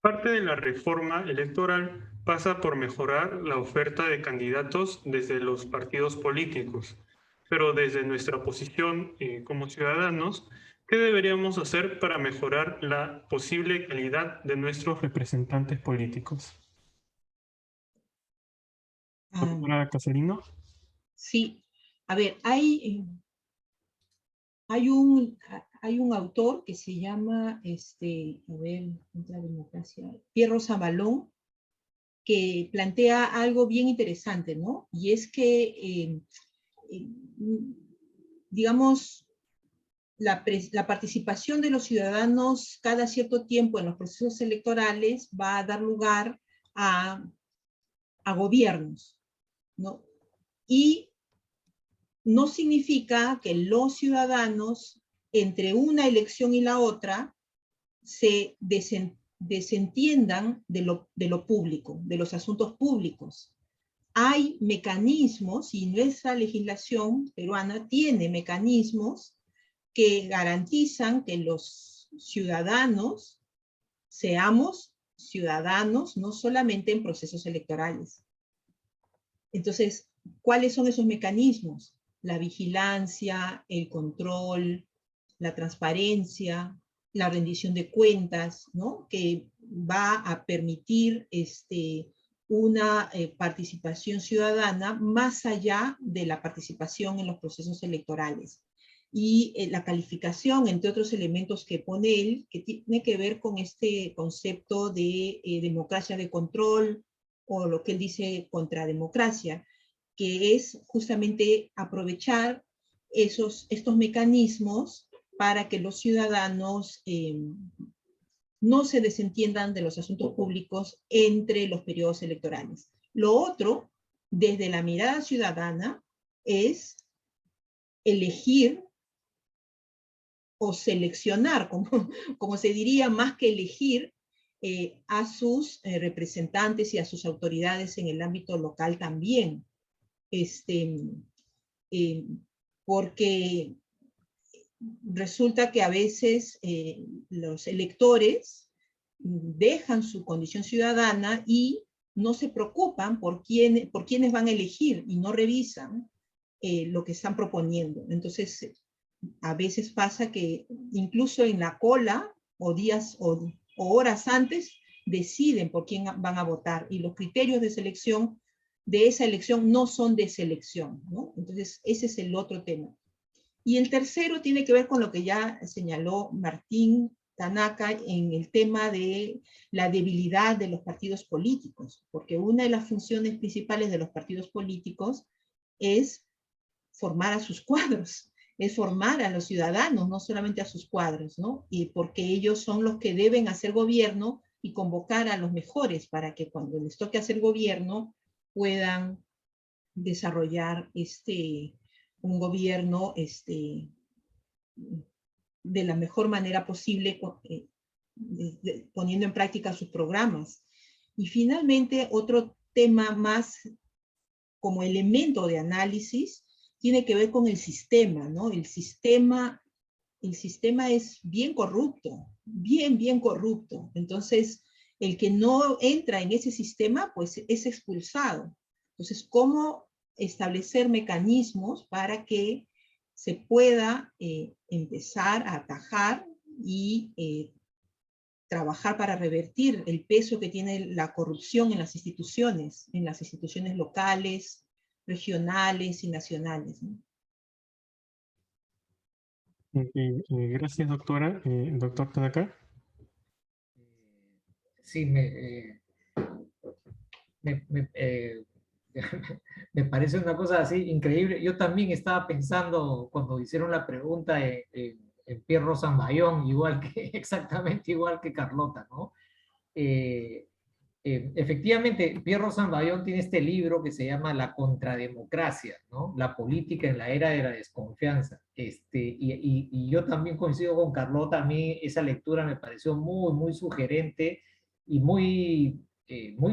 Parte de la reforma electoral pasa por mejorar la oferta de candidatos desde los partidos políticos, pero desde nuestra posición como ciudadanos, ¿qué deberíamos hacer para mejorar la posible calidad de nuestros representantes políticos? Doctora Casalino. Sí, a ver, hay un autor que se llama, a ver, contra la democracia, Pierro Zavalón, que plantea algo bien interesante, ¿no? Y es que, digamos, la participación de los ciudadanos cada cierto tiempo en los procesos electorales va a dar lugar a gobiernos, ¿no? Y no significa que los ciudadanos, entre una elección y la otra, se desentiendan de lo público, de los asuntos públicos. Hay mecanismos, y nuestra legislación peruana tiene mecanismos que garantizan que los ciudadanos seamos ciudadanos no solamente en procesos electorales. Entonces, ¿cuáles son esos mecanismos? La vigilancia, el control, la transparencia, la rendición de cuentas, ¿no? Que va a permitir una participación ciudadana más allá de la participación en los procesos electorales. Y la calificación, entre otros elementos que pone él, que tiene que ver con este concepto de democracia de control, o lo que él dice contrademocracia, que es justamente aprovechar estos mecanismos para que los ciudadanos no se desentiendan de los asuntos públicos entre los periodos electorales. Lo otro, desde la mirada ciudadana, es elegir o seleccionar, como se diría, más que elegir, a sus representantes y a sus autoridades en el ámbito local también. Porque resulta que a veces los electores dejan su condición ciudadana y no se preocupan por quiénes van a elegir y no revisan lo que están proponiendo. Entonces, a veces pasa que incluso en la cola o días o horas antes deciden por quién van a votar y los criterios de selección de esa elección no son de selección, ¿no? Entonces, ese es el otro tema. Y el tercero tiene que ver con lo que ya señaló Martín Tanaka en el tema de la debilidad de los partidos políticos, porque una de las funciones principales de los partidos políticos es formar a sus cuadros, es formar a los ciudadanos, no solamente a sus cuadros, ¿no? Y porque ellos son los que deben hacer gobierno y convocar a los mejores para que cuando les toque hacer gobierno puedan desarrollar un gobierno de la mejor manera posible, poniendo en práctica sus programas. Y finalmente, otro tema más como elemento de análisis tiene que ver con el sistema, ¿no? El sistema es bien corrupto, bien corrupto. Entonces, el que no entra en ese sistema, pues es expulsado. Entonces, ¿cómo establecer mecanismos para que se pueda empezar a atajar y trabajar para revertir el peso que tiene la corrupción en las instituciones locales, regionales y nacionales, ¿no? Gracias, doctora. Doctor Tanaka. Sí, me parece una cosa así increíble. Yo también estaba pensando cuando hicieron la pregunta en Pierre Rosanbayón, exactamente igual que Carlota, ¿no? Efectivamente, Pierre Rosanbayón tiene este libro que se llama La contrademocracia, ¿no? La política en la era de la desconfianza. Y yo también coincido con Carlota, a mí esa lectura me pareció muy sugerente y muy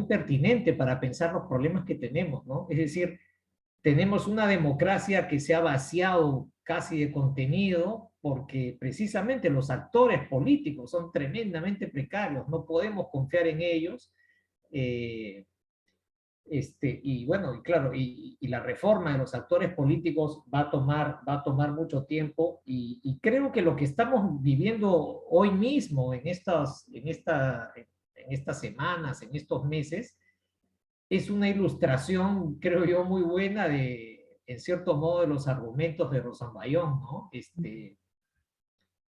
pertinente para pensar los problemas que tenemos, ¿no? Es decir, tenemos una democracia que se ha vaciado casi de contenido porque precisamente los actores políticos son tremendamente precarios, no podemos confiar en ellos. Y bueno, y claro, y la reforma de los actores políticos va a tomar mucho tiempo y creo que lo que estamos viviendo hoy mismo en estas semanas, en estos meses, es una ilustración, creo yo, muy buena en cierto modo, de los argumentos de Rosanbayón, ¿no?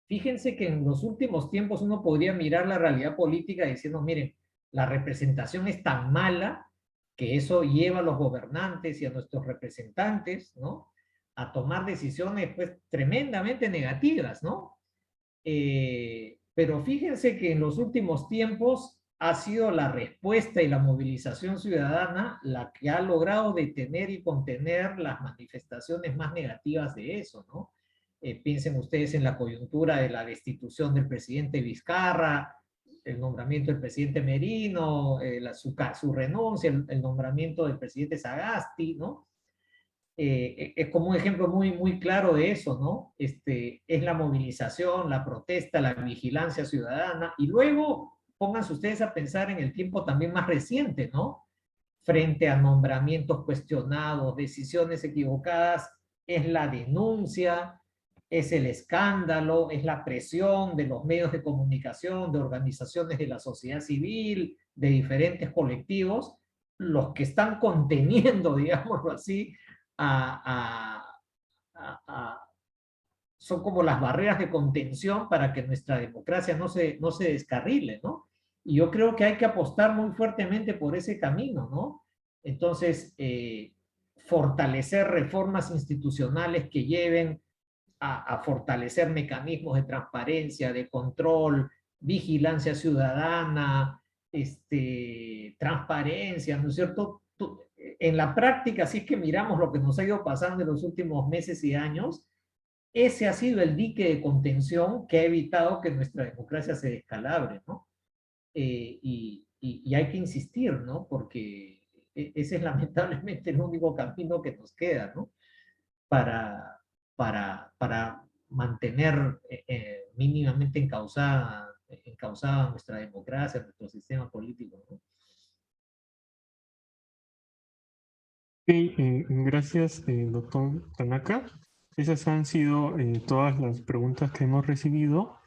Fíjense que en los últimos tiempos uno podría mirar la realidad política diciendo, miren, la representación es tan mala que eso lleva a los gobernantes y a nuestros representantes, ¿no? A tomar decisiones, pues, tremendamente negativas, ¿no? Pero fíjense que en los últimos tiempos ha sido la respuesta y la movilización ciudadana la que ha logrado detener y contener las manifestaciones más negativas de eso, ¿no? Piensen ustedes en la coyuntura de la destitución del presidente Vizcarra, el nombramiento del presidente Merino, su renuncia, el nombramiento del presidente Sagasti, ¿no? Es como un ejemplo muy claro de eso, ¿no? Es la movilización, la protesta, la vigilancia ciudadana, y luego pónganse ustedes a pensar en el tiempo también más reciente, ¿no? Frente a nombramientos cuestionados, decisiones equivocadas, es la denuncia, es el escándalo, es la presión de los medios de comunicación, de organizaciones de la sociedad civil, de diferentes colectivos, los que están conteniendo, digámoslo así, a, son como las barreras de contención para que nuestra democracia no se descarrile, ¿no? Y yo creo que hay que apostar muy fuertemente por ese camino, ¿no? Entonces, fortalecer reformas institucionales que lleven a fortalecer mecanismos de transparencia, de control, vigilancia ciudadana, transparencia, ¿no es cierto? En la práctica, si es que miramos lo que nos ha ido pasando en los últimos meses y años, ese ha sido el dique de contención que ha evitado que nuestra democracia se descalabre, ¿no? Y hay que insistir, ¿no? Porque ese es lamentablemente el único camino que nos queda, ¿no? Para mantener mínimamente encauzada nuestra democracia, nuestro sistema político, ¿no? Gracias, doctor Tanaka. Esas han sido todas las preguntas que hemos recibido.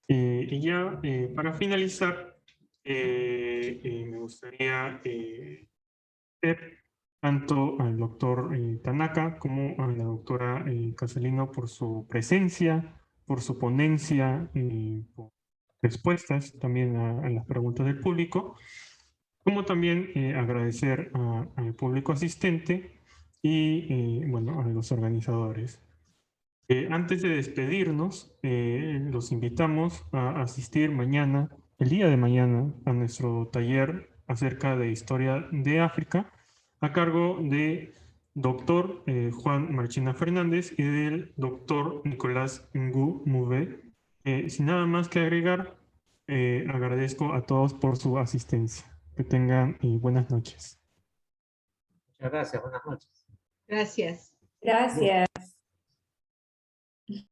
Y ya para finalizar, me gustaría hacer tanto al doctor Tanaka como a la doctora Casalino por su presencia, por su ponencia y por respuestas también a las preguntas del público, como también agradecer al público asistente y bueno, a los organizadores. Antes de despedirnos, los invitamos a asistir mañana, el día de mañana, a nuestro taller acerca de historia de África, a cargo de doctor Juan Marchina Fernández y del doctor Nicolás Ngu Mouvet. Sin nada más que agregar, agradezco a todos por su asistencia. Que tengan buenas noches. Muchas gracias, buenas noches. Gracias. Gracias.